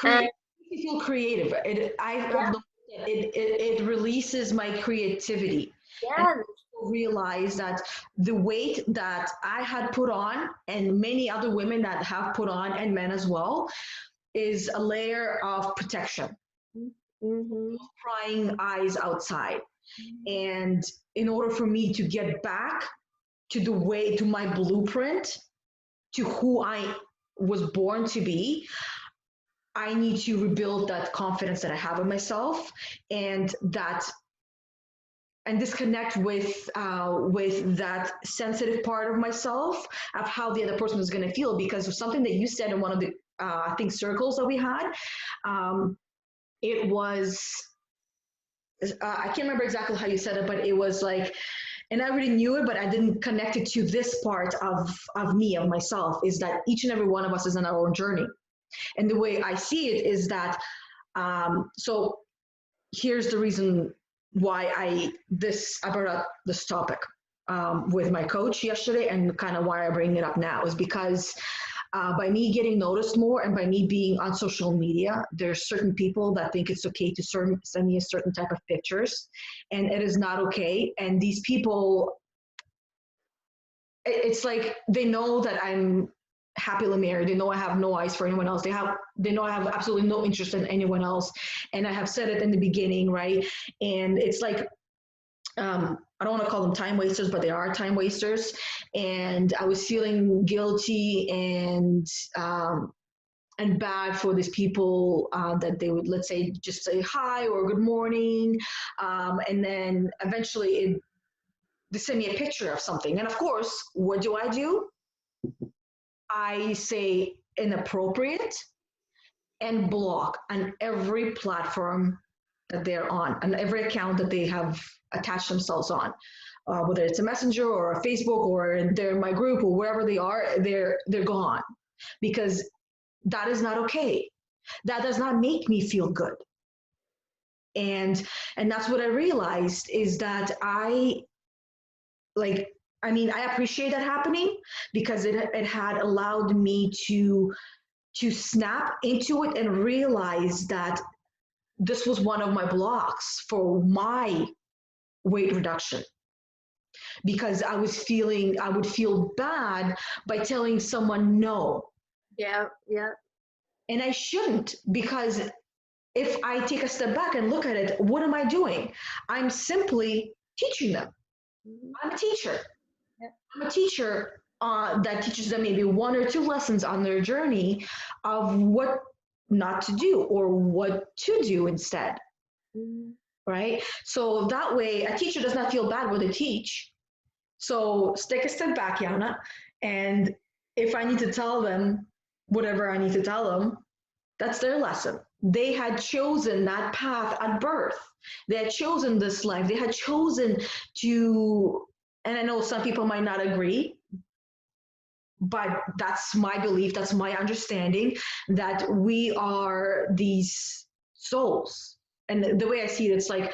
Makes me feel creative. It releases my creativity. Yeah. Realize that the weight that I had put on, and many other women that have put on, and men as well, is a layer of protection. Mm-hmm. Prying eyes outside. And in order for me to get back to my blueprint, to who I was born to be, I need to rebuild that confidence that I have in myself, and disconnect with that sensitive part of myself of how the other person is going to feel. Because of something that you said in one of the I think circles that we had, it was I can't remember exactly how you said it, but it was like, and I already knew it, but I didn't connect it to this part of me, of myself, is that each and every one of us is on our own journey. And the way I see it is that, so here's the reason why I brought up this topic with my coach yesterday, and kind of why I bring it up now is because by me getting noticed more and by me being on social media, there's certain people that think it's okay to send me a certain type of pictures, and it is not okay. And these people, it's like they know that I'm happily married. They know I have no eyes for anyone else. They know I have absolutely no interest in anyone else. And I have said it in the beginning, right? And it's like, I don't want to call them time wasters, but they are time wasters. And I was feeling guilty and bad for these people that they would, let's say, just say hi or good morning. And then eventually they send me a picture of something. And of course, what do? I say inappropriate and block on every platform that they're on every account that they have attached themselves on, whether it's a messenger or a Facebook or they're in my group or wherever they are, they're gone, because that is not okay. That does not make me feel good. And that's what I realized, is that I appreciate that happening, because it had allowed me to snap into it and realize that this was one of my blocks for my weight reduction, because I would feel bad by telling someone no. Yeah. And I shouldn't, because if I take a step back and look at it, what am I doing? I'm simply teaching them. I'm a teacher. Yep. I'm a teacher that teaches them maybe 1 or 2 lessons on their journey of what not to do or what to do instead. Mm-hmm. Right? So that way, a teacher does not feel bad when they teach. So take a step back, Yana, and if I need to tell them whatever I need to tell them, that's their lesson. They had chosen that path at birth. They had chosen this life. They had chosen to, and I know some people might not agree, but that's my belief, that's my understanding, that we are these souls. And the way I see it, it's like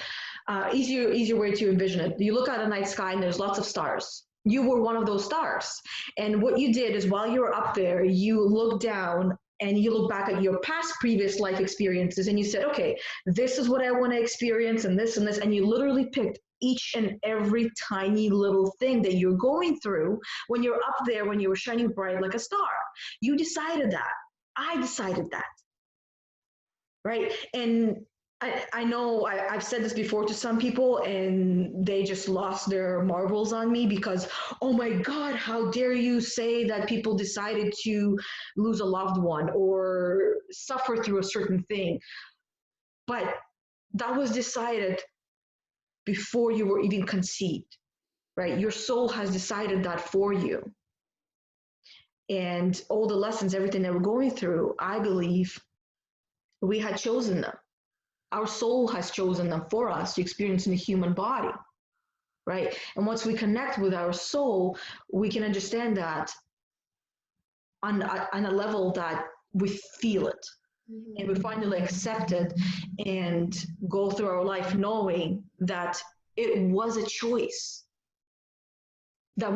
easier way to envision it. You look at a night sky and there's lots of stars. You were one of those stars. And what you did is while you were up there, you looked down and you look back at your past previous life experiences and you said, okay, this is what I want to experience and this, and you literally picked each and every tiny little thing that you're going through when you're up there, when you were shining bright like a star. You decided that. I decided that. Right? And I know I've said this before to some people and they just lost their marbles on me because, oh my God, how dare you say that people decided to lose a loved one or suffer through a certain thing. But that was decided before you were even conceived, right? Your soul has decided that for you. And all the lessons, everything that we're going through, I believe we had chosen them. Our soul has chosen them for us to experience in the human body, right? And once we connect with our soul, we can understand that on a level that we feel it. And we finally accept it and go through our life knowing that it was a choice. That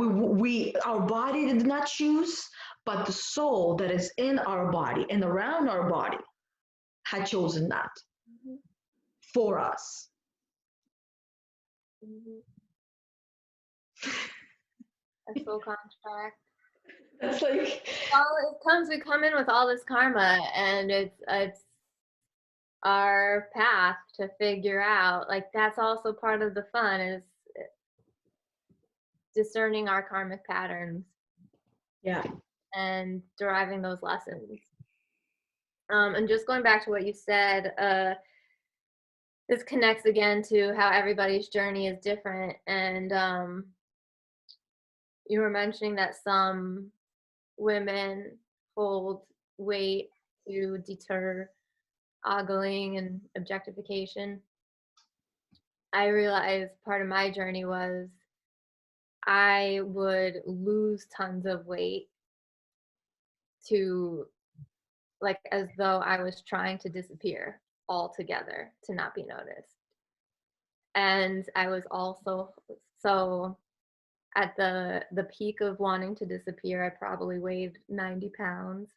our body did not choose, but the soul that is in our body and around our body had chosen that for us. A soul contract. That's like, well, we come in with all this karma, and it's our path to figure out. Like, that's also part of the fun, is discerning our karmic patterns. Yeah. And deriving those lessons. And just going back to what you said, this connects again to how everybody's journey is different. And you were mentioning that some women hold weight to deter ogling and objectification. I realized part of my journey was I would lose tons of weight to, like, as though I was trying to disappear altogether to not be noticed. And I was also, so at the peak of wanting to disappear, I probably weighed 90 pounds.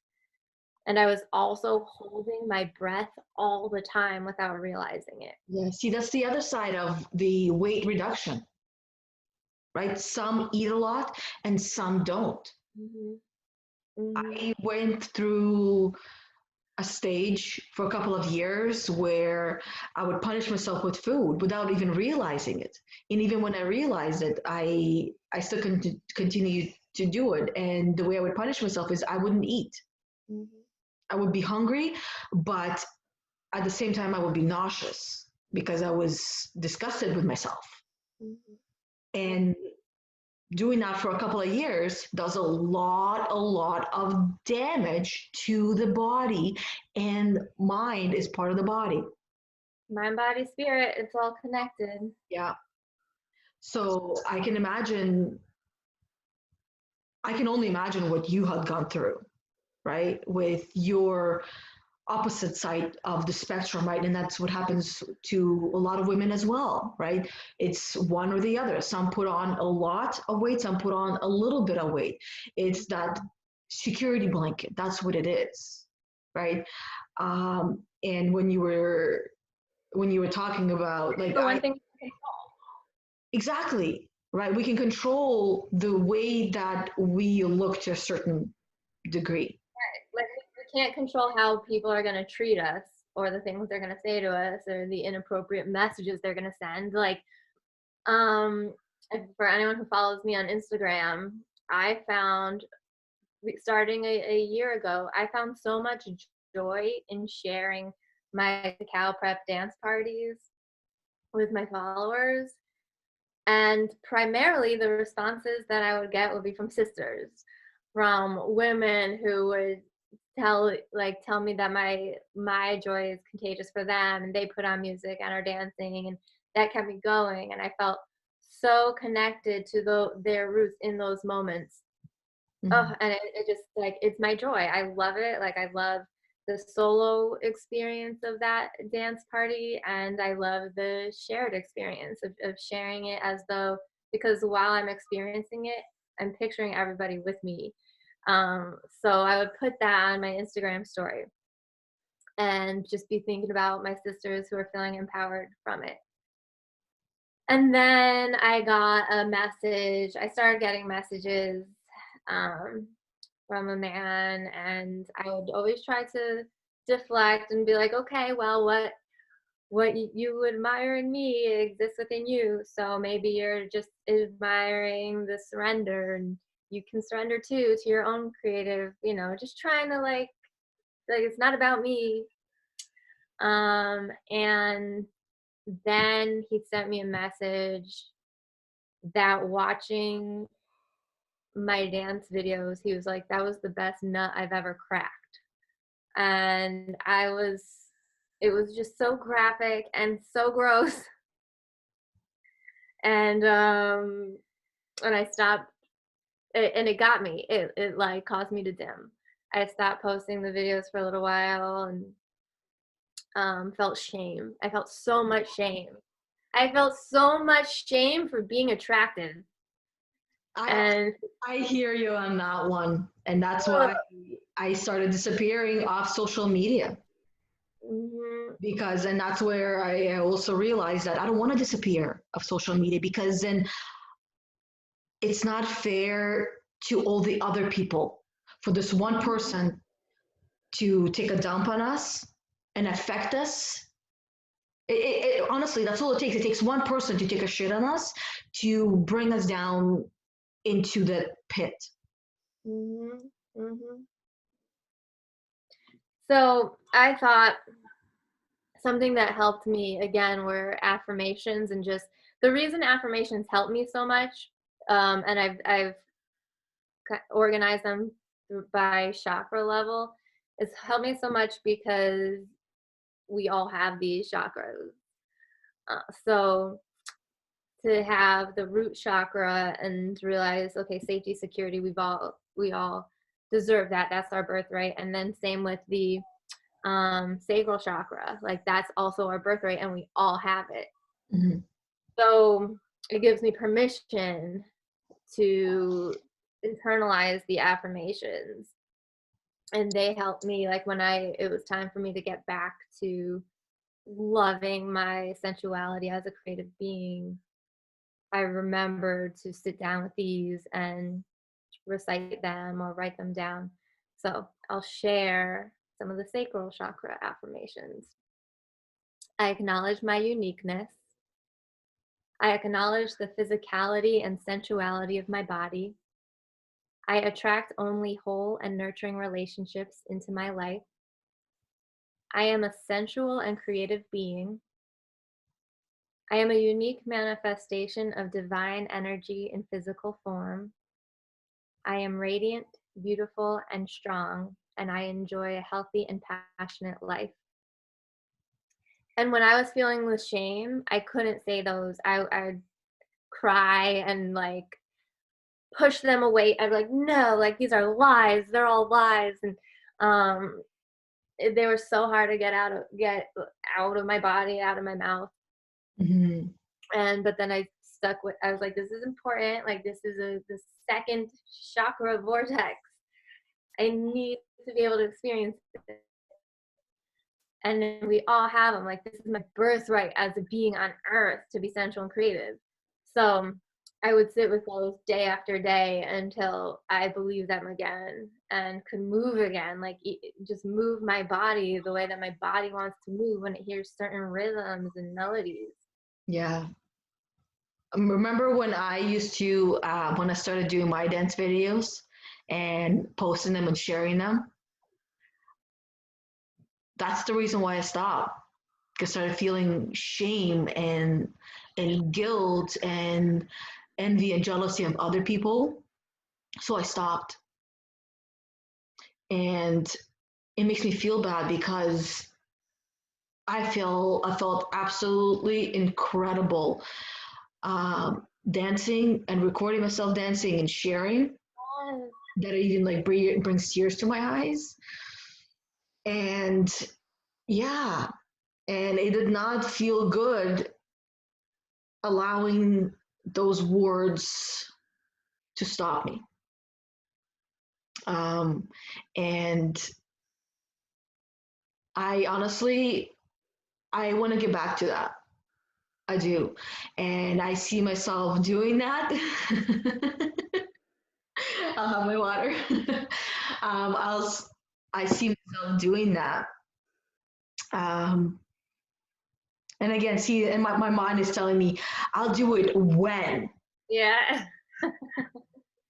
And I was also holding my breath all the time without realizing it. Yeah, see, that's the other side of the weight reduction, right? Some eat a lot and some don't. I went through a stage for a couple of years where I would punish myself with food without even realizing it. And even when I realized it, I still continued to do it. And the way I would punish myself is I wouldn't eat. I would be hungry, but at the same time, I would be nauseous because I was disgusted with myself. And doing that for a couple of years does a lot of damage to the body, and mind is part of the body. Mind, body, spirit, it's all connected. Yeah. So I can only imagine what you had gone through, right? With your opposite side of the spectrum, right? And that's what happens to a lot of women as well, right? It's one or the other. Some put on a lot of weight, some put on a little bit of weight. It's that security blanket. That's what it is, right? And when you were talking about, like, the one thing you can control. Exactly, right? We can control the way that we look to a certain degree. Like, we can't control how people are going to treat us, or the things they're going to say to us, or the inappropriate messages they're going to send. Like, for anyone who follows me on Instagram, I found, starting a year ago, I found so much joy in sharing my cacao prep dance parties with my followers. And primarily the responses that I would get would be from sisters, from women who would tell me that my joy is contagious for them, and they put on music and are dancing, and that kept me going. And I felt so connected to their roots in those moments. Oh, and it just like, it's my joy. I love it. Like, I love the solo experience of that dance party, and I love the shared experience of sharing it as though, because while I'm experiencing it, I'm picturing everybody with me. So I would put that on my Instagram story and just be thinking about my sisters who are feeling empowered from it. And then I got a message. I started getting messages from a man, and I would always try to deflect and be like, okay, well, what you admire in me exists within you. So maybe you're just admiring the surrender, and you can surrender too to your own creative, just trying to like it's not about me. And then he sent me a message that watching my dance videos, he was like, that was the best nut I've ever cracked. And it was just so graphic and so gross. And I stopped, and it got me. It like caused me to dim. I stopped posting the videos for a little while, and felt shame. I felt so much shame. I felt so much shame for being attractive. I hear you on that one. And that's why I started disappearing off social media. And that's where I also realized that I don't want to disappear off social media, because then it's not fair to all the other people for this one person to take a dump on us and affect us. Honestly, that's all it takes. It takes one person to take a shit on us to bring us down into the pit. So I thought something that helped me again were affirmations, and just the reason affirmations help me so much, and I've organized them by chakra level, is helped me so much because we all have these chakras. So to have the root chakra and realize, okay, safety, security, we all deserve that. That's our birthright. And then same with the sacral chakra, like that's also our birthright, and we all have it. So it gives me permission to internalize the affirmations, and they helped me, like when it was time for me to get back to loving my sensuality as a creative being. I remembered to sit down with these and recite them or write them down. So I'll share some of the sacral chakra affirmations. I acknowledge my uniqueness. I acknowledge the physicality and sensuality of my body. I attract only whole and nurturing relationships into my life. I am a sensual and creative being. I am a unique manifestation of divine energy in physical form. I am radiant, beautiful, and strong, and I enjoy a healthy and passionate life. And when I was feeling the shame, I couldn't say those. I'd cry and like push them away. I'd be like, no, like these are lies. They're all lies. And they were so hard to get out of my body, out of my mouth. But then I was like, this is important. Like this is the second chakra vortex. I need to be able to experience it. And we all have them. Like this is my birthright as a being on earth, to be sensual and creative. So I would sit with those day after day until I believed them again and could move again, like just move my body the way that my body wants to move when it hears certain rhythms and melodies. Yeah. Remember when I used to, when I started doing my dance videos and posting them and sharing them? That's the reason why I stopped. I started feeling shame and guilt and envy and jealousy of other people. So I stopped. And it makes me feel bad because I felt absolutely incredible dancing and recording myself dancing and sharing. that it even like brings tears to my eyes. And yeah, and it did not feel good allowing those words to stop me. And I honestly, I want to get back to that. I do. And I see myself doing that. I'll have my water. I see myself doing that. And again, see, and my mind is telling me, I'll do it when. Yeah.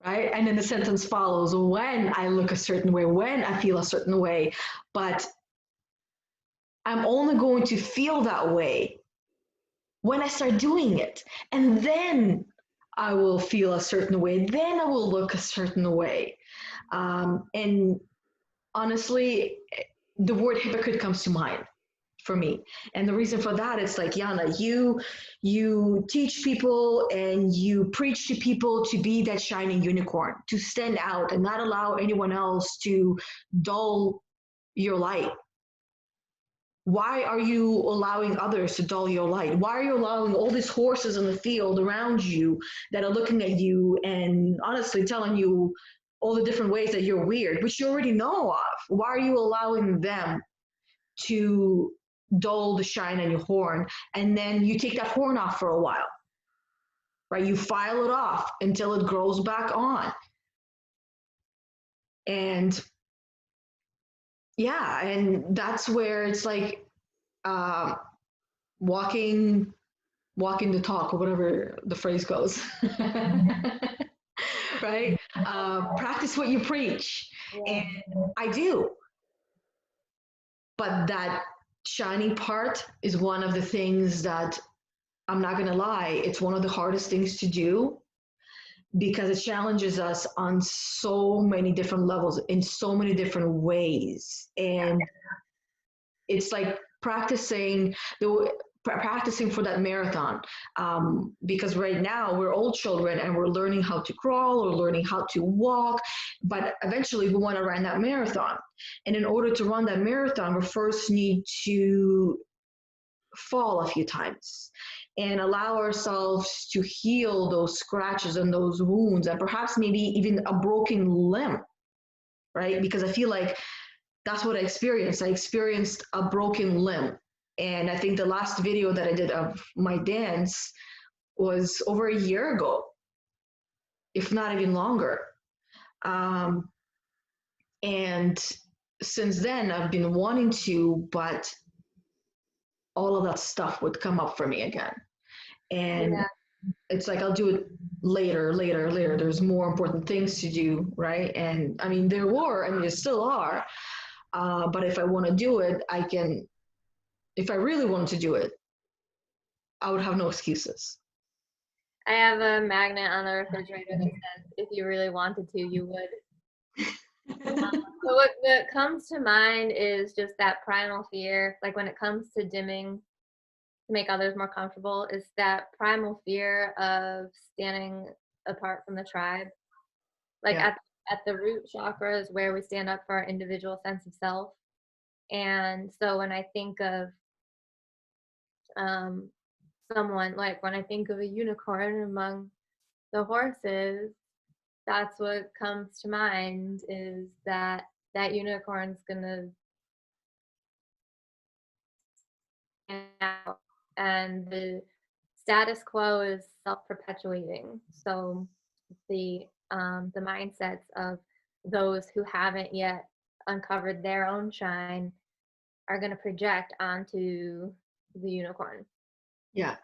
Right? And then the sentence follows, when I look a certain way, when I feel a certain way. But I'm only going to feel that way when I start doing it. And then I will feel a certain way. Then I will look a certain way. And honestly, the word hypocrite comes to mind for me. And the reason for that is like, Yana, you teach people and you preach to people to be that shining unicorn, to stand out and not allow anyone else to dull your light. Why are you allowing others to dull your light? Why are you allowing all these horses in the field around you that are looking at you and honestly telling you all the different ways that you're weird, which you already know of? Why are you allowing them to dull the shine on your horn? And then you take that horn off for a while, right? You file it off until it grows back on. And yeah, and that's where it's like walking the talk, or whatever the phrase goes. Right? Practice what you preach. Yeah. And I do. But that shiny part is one of the things that, I'm not going to lie, it's one of the hardest things to do, because it challenges us on so many different levels, in so many different ways. And it's like practicing for that marathon, because right now we're all children and we're learning how to crawl or learning how to walk, but eventually we want to run that marathon. And in order to run that marathon, we first need to fall a few times and allow ourselves to heal those scratches and those wounds, and perhaps maybe even a broken limb, right? Because I feel like that's what I experienced. I experienced a broken limb. And I think the last video that I did of my dance was over a year ago, if not even longer. And since then, I've been wanting to, but all of that stuff would come up for me again. And it's like, I'll do it later. There's more important things to do, right? And I mean, there still are. But if I want to do it, I can. If I really wanted to do it, I would have no excuses. I have a magnet on the refrigerator that says, if you really wanted to, you would. So what comes to mind is just that primal fear, like when it comes to dimming to make others more comfortable, is that primal fear of standing apart from the tribe. Like at the root chakra is where we stand up for our individual sense of self. And so when I think of someone, like when I think of a unicorn among the horses, that's what comes to mind, is that unicorn's gonna stand out, and the status quo is self-perpetuating. So the mindsets of those who haven't yet uncovered their own shine are going to project onto the unicorn. Yeah.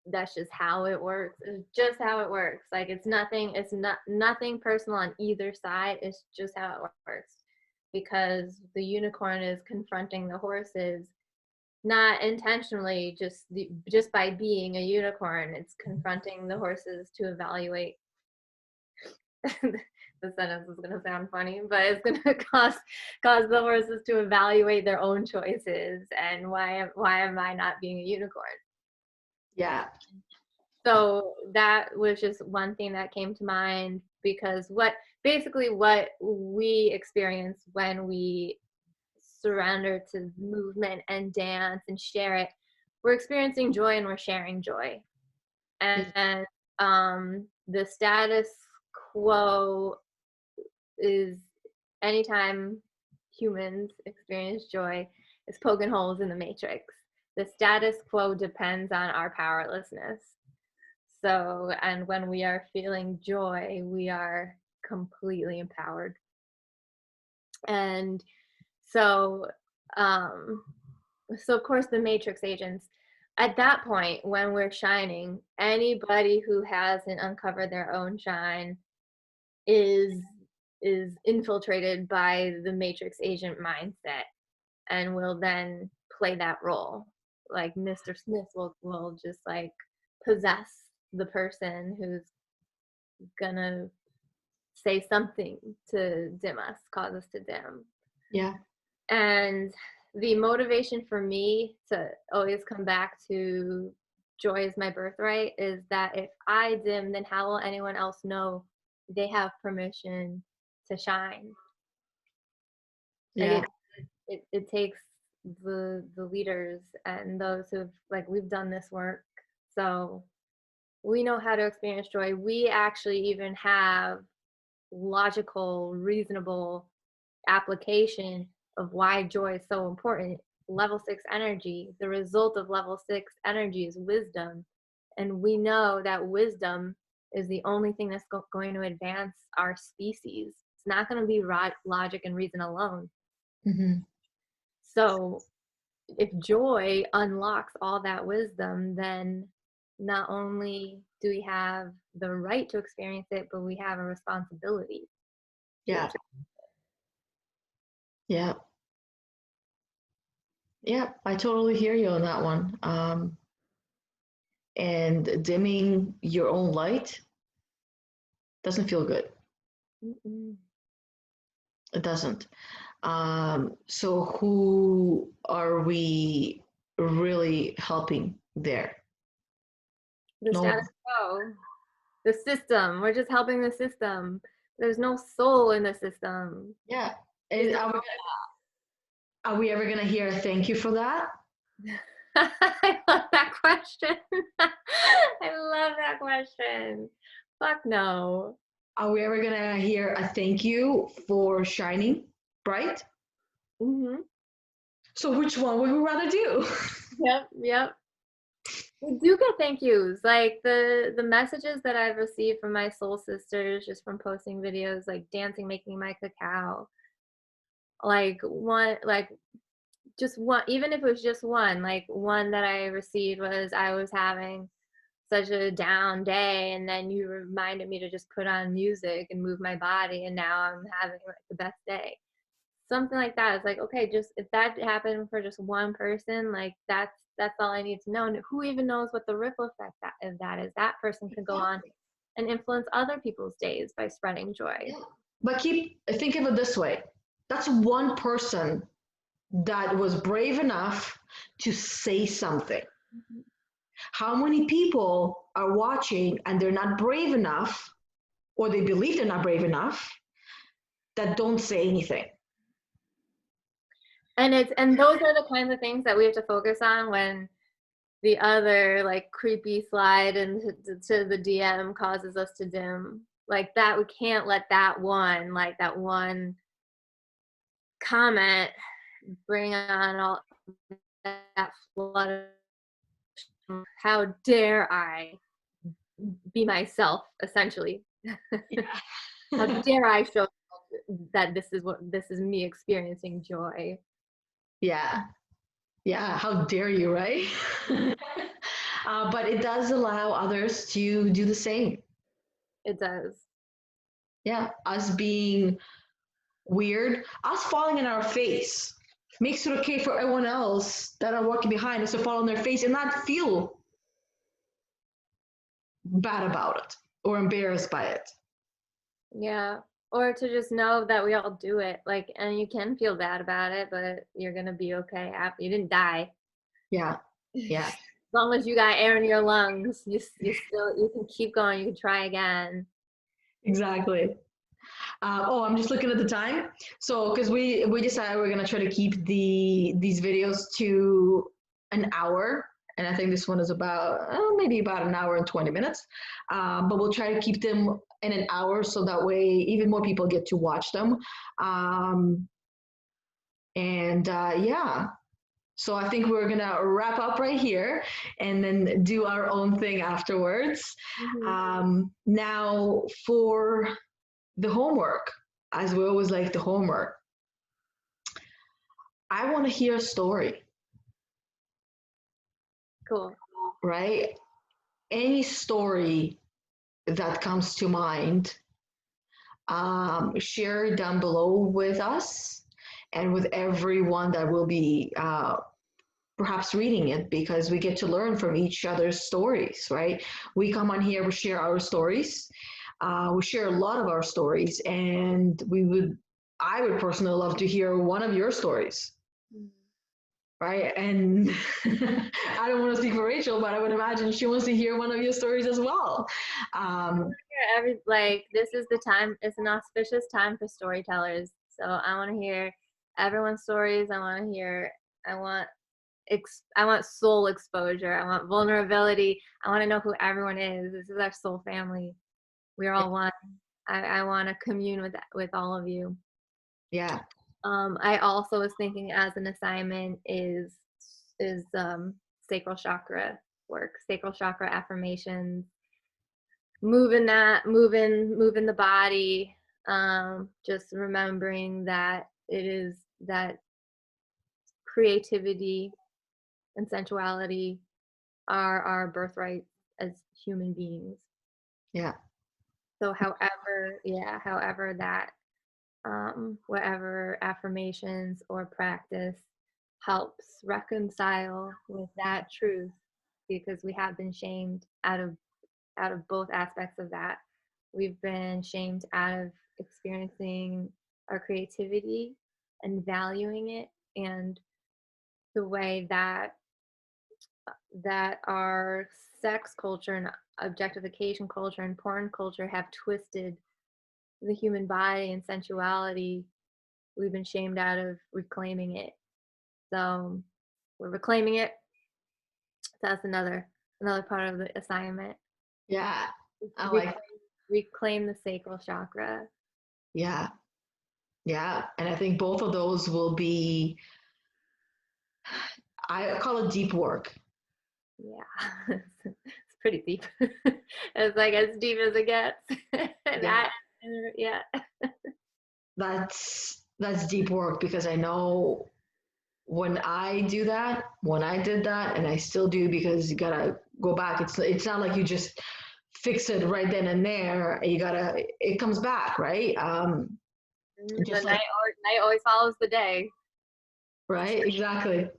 That's just how it works. It's just how it works. Like it's nothing personal on either side. It's just how it works. Because the unicorn is confronting the horses, not intentionally, just by being a unicorn. It's confronting the horses to evaluate. The sentence is going to sound funny, but it's going to cause the horses to evaluate their own choices, and why am I not being a unicorn? Yeah. So that was just one thing that came to mind because what we experience when we surrender to movement and dance and share it, we're experiencing joy and we're sharing joy. And the status quo is, anytime humans experience joy, is poking holes in the matrix. The status quo depends on our powerlessness. So, and when we are feeling joy, we are completely empowered. And so, so of course the matrix agents, at that point when we're shining, anybody who hasn't uncovered their own shine is infiltrated by the matrix agent mindset and will then play that role. Like Mr. Smith will just like possess the person who's gonna say something to dim us, cause us to dim. Yeah. And the motivation for me to always come back to joy is my birthright is that if I dim, then how will anyone else know they have permission to shine? Yeah. Like it takes the leaders and those who've, like, we've done this work, so we know how to experience joy. We actually even have logical, reasonable application of why joy is so important. Level 6 energy, the result of level 6 energy is wisdom. And we know that wisdom is the only thing that's going to advance our species. It's not going to be logic and reason alone. Mm-hmm. So if joy unlocks all that wisdom, then not only do we have the right to experience it, but we have a responsibility. Yeah. Yeah. Yeah, I totally hear you on that one. And dimming your own light doesn't feel good. Mm-mm. It doesn't. So who are we really helping there? The No. status quo, the system. We're just helping the system. There's no soul in the system. Yeah. And are we ever gonna hear a thank you for that? I love that question. I love that question. Fuck no. Are we ever gonna hear a thank you for shining bright? Mm-hmm. So which one would we rather do? Yep. We do get thank yous. Like the messages that I've received from my soul sisters just from posting videos, like dancing, making my cacao. Like just one, even if it was just one, like one that I received was, I was having such a down day and then you reminded me to just put on music and move my body, and now I'm having like the best day. Something like that. It's like, okay, just if that happened for just one person, like that's all I need to know. And who even knows what the ripple effect of that is? That person could go on and influence other people's days by spreading joy. Yeah. But think of it this way. That's one person that was brave enough to say something. Mm-hmm. How many people are watching and they're not brave enough, or they believe they're not brave enough, that don't say anything? And those are the kinds of things that we have to focus on when the other like creepy slide into to the DM causes us to dim. Like that, we can't let that one comment bring on all that flood of, how dare I be myself, essentially. Yeah. How dare I show that this is me experiencing joy. Yeah. How dare you, right? But it does allow others to do the same. It does. Yeah, us being weird, us falling in our face makes it okay for everyone else that are walking behind us to fall on their face and not feel bad about it or embarrassed by it. Yeah. Or to just know that we all do it. Like, and you can feel bad about it, but you're gonna be okay. You didn't die. Yeah. As long as you got air in your lungs, you can keep going. You can try again. Exactly. Oh, I'm just looking at the time. So, because we decided we're gonna try to keep these videos to an hour, and I think this one is about maybe about an hour and 20 minutes. But we'll try to keep them in an hour so that way even more people get to watch them. Yeah. So I think we're gonna wrap up right here and then do our own thing afterwards. Now for the homework, as we always like the homework, I want to hear a story, Cool. right? Any story that comes to mind, share it down below with us and with everyone that will be perhaps reading it, because we get to learn from each other's stories, right? We come on here, we share our stories. We share a lot of our stories, and I would personally love to hear one of your stories, right? And I don't want to speak for Rachel, but I would imagine she wants to hear one of your stories as well. This is the time, it's an auspicious time for storytellers. So I want to hear everyone's stories. I want soul exposure. I want vulnerability. I want to know who everyone is. This is our soul family. We're all one. I want to commune with all of you. Yeah. I also was thinking as an assignment is sacral chakra work, sacral chakra affirmations, moving the body, just remembering that it is that creativity and sensuality are our birthright as human beings. Yeah. So however that whatever affirmations or practice helps reconcile with that truth, because we have been shamed out of both aspects of that. We've been shamed out of experiencing our creativity and valuing it, and the way that our sex culture and objectification culture and porn culture have twisted the human body and sensuality. We've been shamed out of reclaiming it. So we're reclaiming it. That's another part of the assignment. Yeah. I like reclaim the sacral chakra. Yeah. Yeah. And I think both of those will be, I call it deep work. Yeah. It's pretty deep. It's like as deep as it gets. Yeah. That's deep work, because I know when I did that, and I still do, because you gotta go back. It's not like you just fix it right then and there. It comes back, right? The night always follows the day. Right, exactly.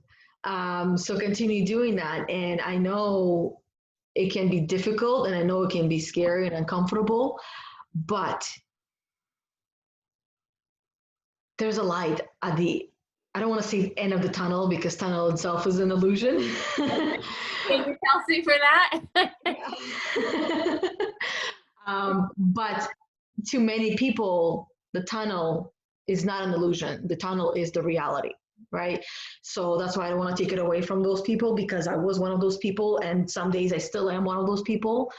So continue doing that, and I know it can be difficult, and I know it can be scary and uncomfortable, but there's a light at I don't want to say end of the tunnel, because tunnel itself is an illusion. Thank you, Kelsey, for that. But to many people, the tunnel is not an illusion. The tunnel is the reality, right? So that's why I don't want to take it away from those people, because I was one of those people, and some days I still am one of those people.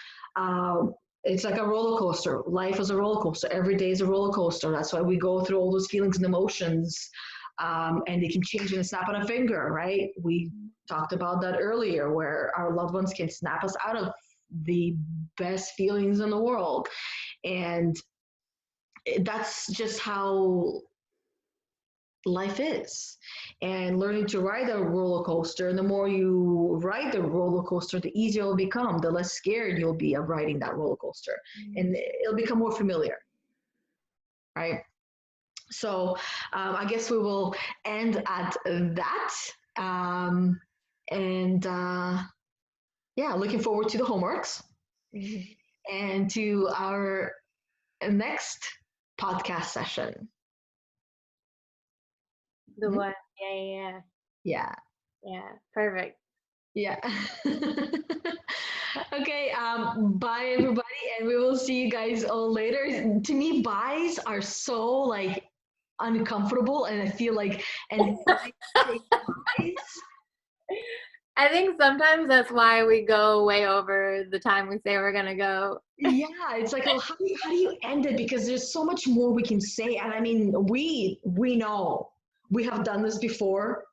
It's like a roller coaster. Life is a roller coaster. Every day is a roller coaster. That's why we go through all those feelings and emotions, and they can change in a snap of a finger, right? We talked about that earlier, where our loved ones can snap us out of the best feelings in the world. And that's just how life is. And learning to ride a roller coaster, and the more you ride the roller coaster, the easier it'll become, the less scared you'll be of riding that roller coaster, and it'll become more familiar, right? So I guess we will end at that. Yeah, looking forward to the homeworks and to our next podcast session. The one, yeah. Yeah. Yeah, perfect. Yeah. Okay, bye everybody, and we will see you guys all later. To me, buys are so like uncomfortable, and I feel like, and saying buys. I think sometimes that's why we go way over the time we say we're gonna go. Yeah, it's like, oh, how do you end it? Because there's so much more we can say, and I mean, we know we have done this before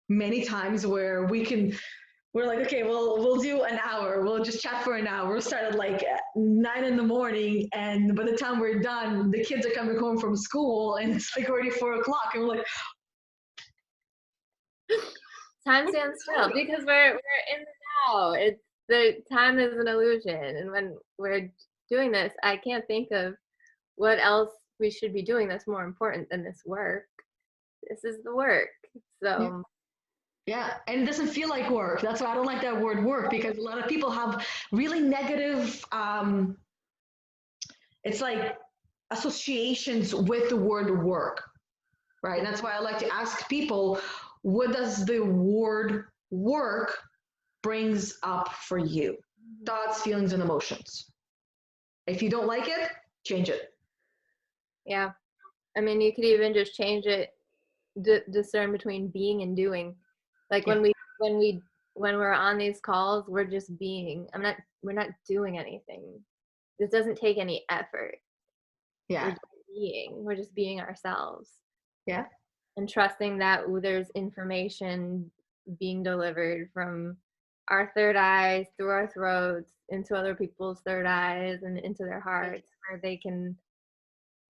many times where we're like, okay, well, we'll do an hour. We'll just chat for an hour. We'll start at like 9 in the morning. And by the time we're done, the kids are coming home from school and it's like already 4 o'clock. And we're like, Time stands still because we're in the now. It's the time is an illusion, and when we're doing this, I can't think of what else we should be doing that's more important than this work. This is the work. So yeah. And it doesn't feel like work. That's why I don't like that word work, because a lot of people have really negative, it's like associations with the word work, right? And that's why I like to ask people, what does the word work brings up for you? Thoughts, feelings, and emotions. If you don't like it, change it. yeah, I mean, you could even just change it, discern between being and doing. Like Yeah. when we're on these calls, we're just being. We're not doing anything. This doesn't take any effort. We're Yeah. just being. We're just being ourselves. Yeah. And trusting that there's information being delivered from our third eyes through our throats into other people's third eyes and into their hearts, where they can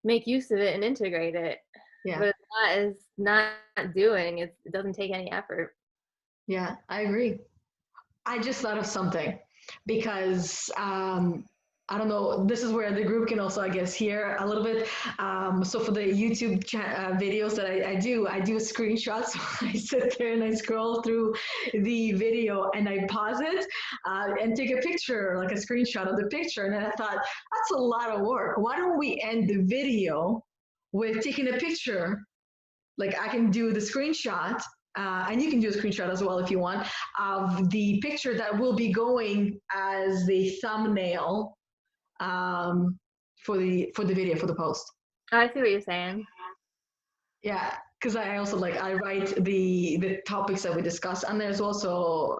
make use of it and integrate it. Yeah. But it's not doing. It doesn't take any effort. Yeah, I agree. I just thought of something because I don't know. This is where the group can also, I guess, hear a little bit. So for the YouTube videos that I do screenshots. So I sit there and I scroll through the video and I pause it and take a picture, like a screenshot of the picture. And then I thought, that's a lot of work. Why don't we end the video with taking a picture? Like I can do the screenshot, and you can do a screenshot as well if you want, of the picture that will be going as the thumbnail for the video, for the post. Oh, I see what you're saying. Yeah, because I also like, I write the topics that we discuss, and there's also,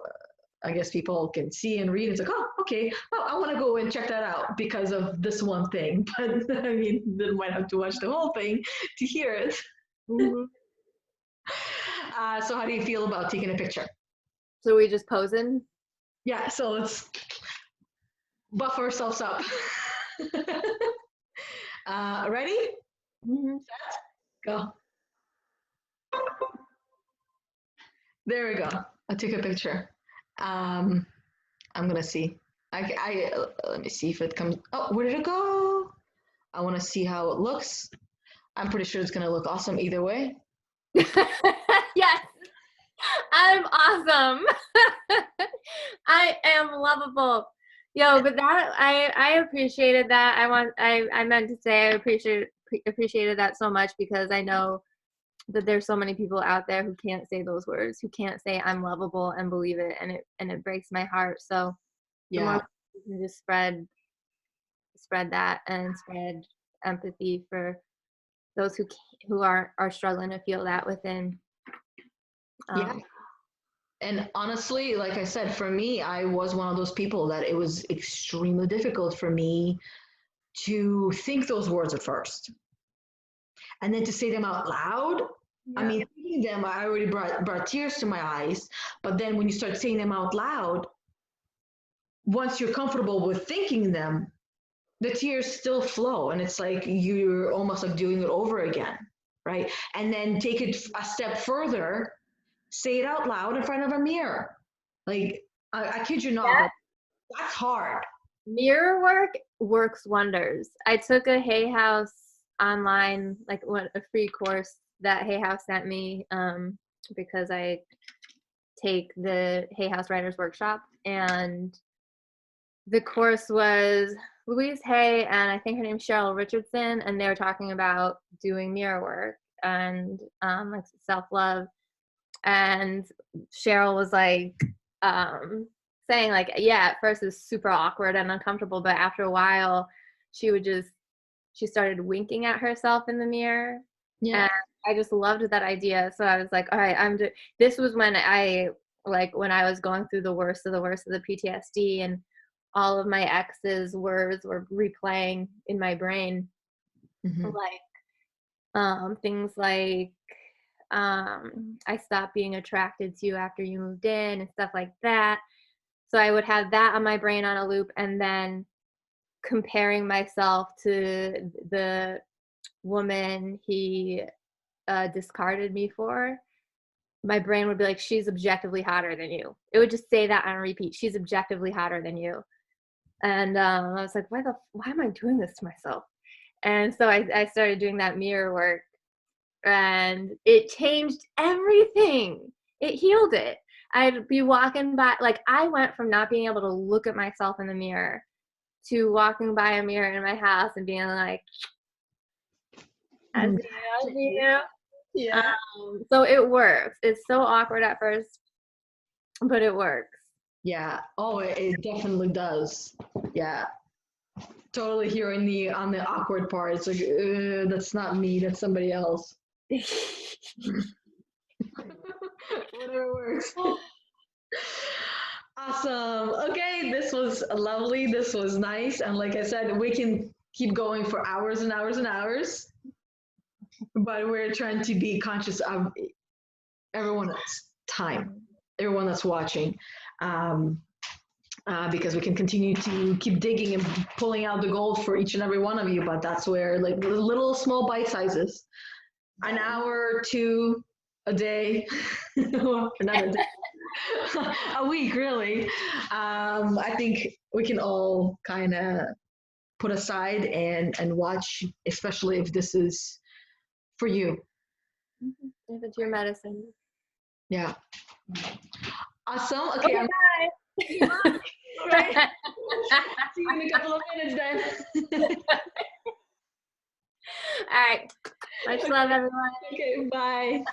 I guess people can see and read. It's like, oh, okay, well, I want to go and check that out because of this one thing. But I mean, they might have to watch the whole thing to hear it. Mm-hmm. So how do you feel about taking a picture? So we just posing? Yeah, so let's buff ourselves up. Ready? Mm-hmm. Set, go. There we go. I took a picture. I'm gonna see. Let me see if it comes. Oh, where did it go? I want to see how it looks. I'm pretty sure it's gonna look awesome either way. Yes, I'm awesome. I am lovable. Yo, but that I appreciated that. I meant to say I appreciated that so much, because I know that there's so many people out there who can't say those words, who can't say I'm lovable and believe it, and it breaks my heart. So the Yeah. more we can just spread that and spread empathy for those who are struggling to feel that within. Yeah. And honestly, like I said, for me, I was one of those people that it was extremely difficult for me to think those words at first. And then to say them out loud. Yeah. I mean, thinking them, I already brought tears to my eyes. But then when you start saying them out loud, once you're comfortable with thinking them, the tears still flow. And it's like you're almost like doing it over again, right? And then take it a step further, say it out loud in front of a mirror. Like, I kid you not, Yeah. that's hard. Mirror work works wonders. I took a Hay House online, like a free course that Hay House sent me, because I take the Hay House Writers Workshop, and the course was Louise Hay and I think her name's Cheryl Richardson, and they were talking about doing mirror work and like self-love. And Cheryl was like, saying, like, yeah, at first it was super awkward and uncomfortable, but after a while she started winking at herself in the mirror. Yeah. And I just loved that idea. So I was like, all right, this was when I was going through the worst of the PTSD, and all of my ex's words were replaying in my brain. Mm-hmm. Like things like I stopped being attracted to you after you moved in and stuff like that. So I would have that on my brain on a loop, and then comparing myself to the woman he discarded me for. My brain would be like, she's objectively hotter than you. It would just say that on repeat. She's objectively hotter than you. And I was like, why am I doing this to myself? And so I started doing that mirror work, and it changed everything. It healed it. I'd be walking by, like, I went from not being able to look at myself in the mirror to walking by a mirror in my house and being like, I see you. Yeah. So it works. It's so awkward at first, but it works. Yeah. Oh, it definitely does. Yeah. Totally hearing on the awkward part. It's like, that's not me. That's somebody else. Whatever works. Awesome. Okay, this was lovely. This was nice. And like I said, we can keep going for hours and hours and hours. But we're trying to be conscious of everyone's time, everyone that's watching. Because we can continue to keep digging and pulling out the gold for each and every one of you, but that's where, like, little small bite sizes, an hour or two a day, another day, a week, really. I think we can all kind of put aside and watch, especially if this is for you. If it's your medicine. Yeah. Awesome. Okay. Bye. Right. See you in a couple of minutes then. All right. Much love, everyone. Okay, bye.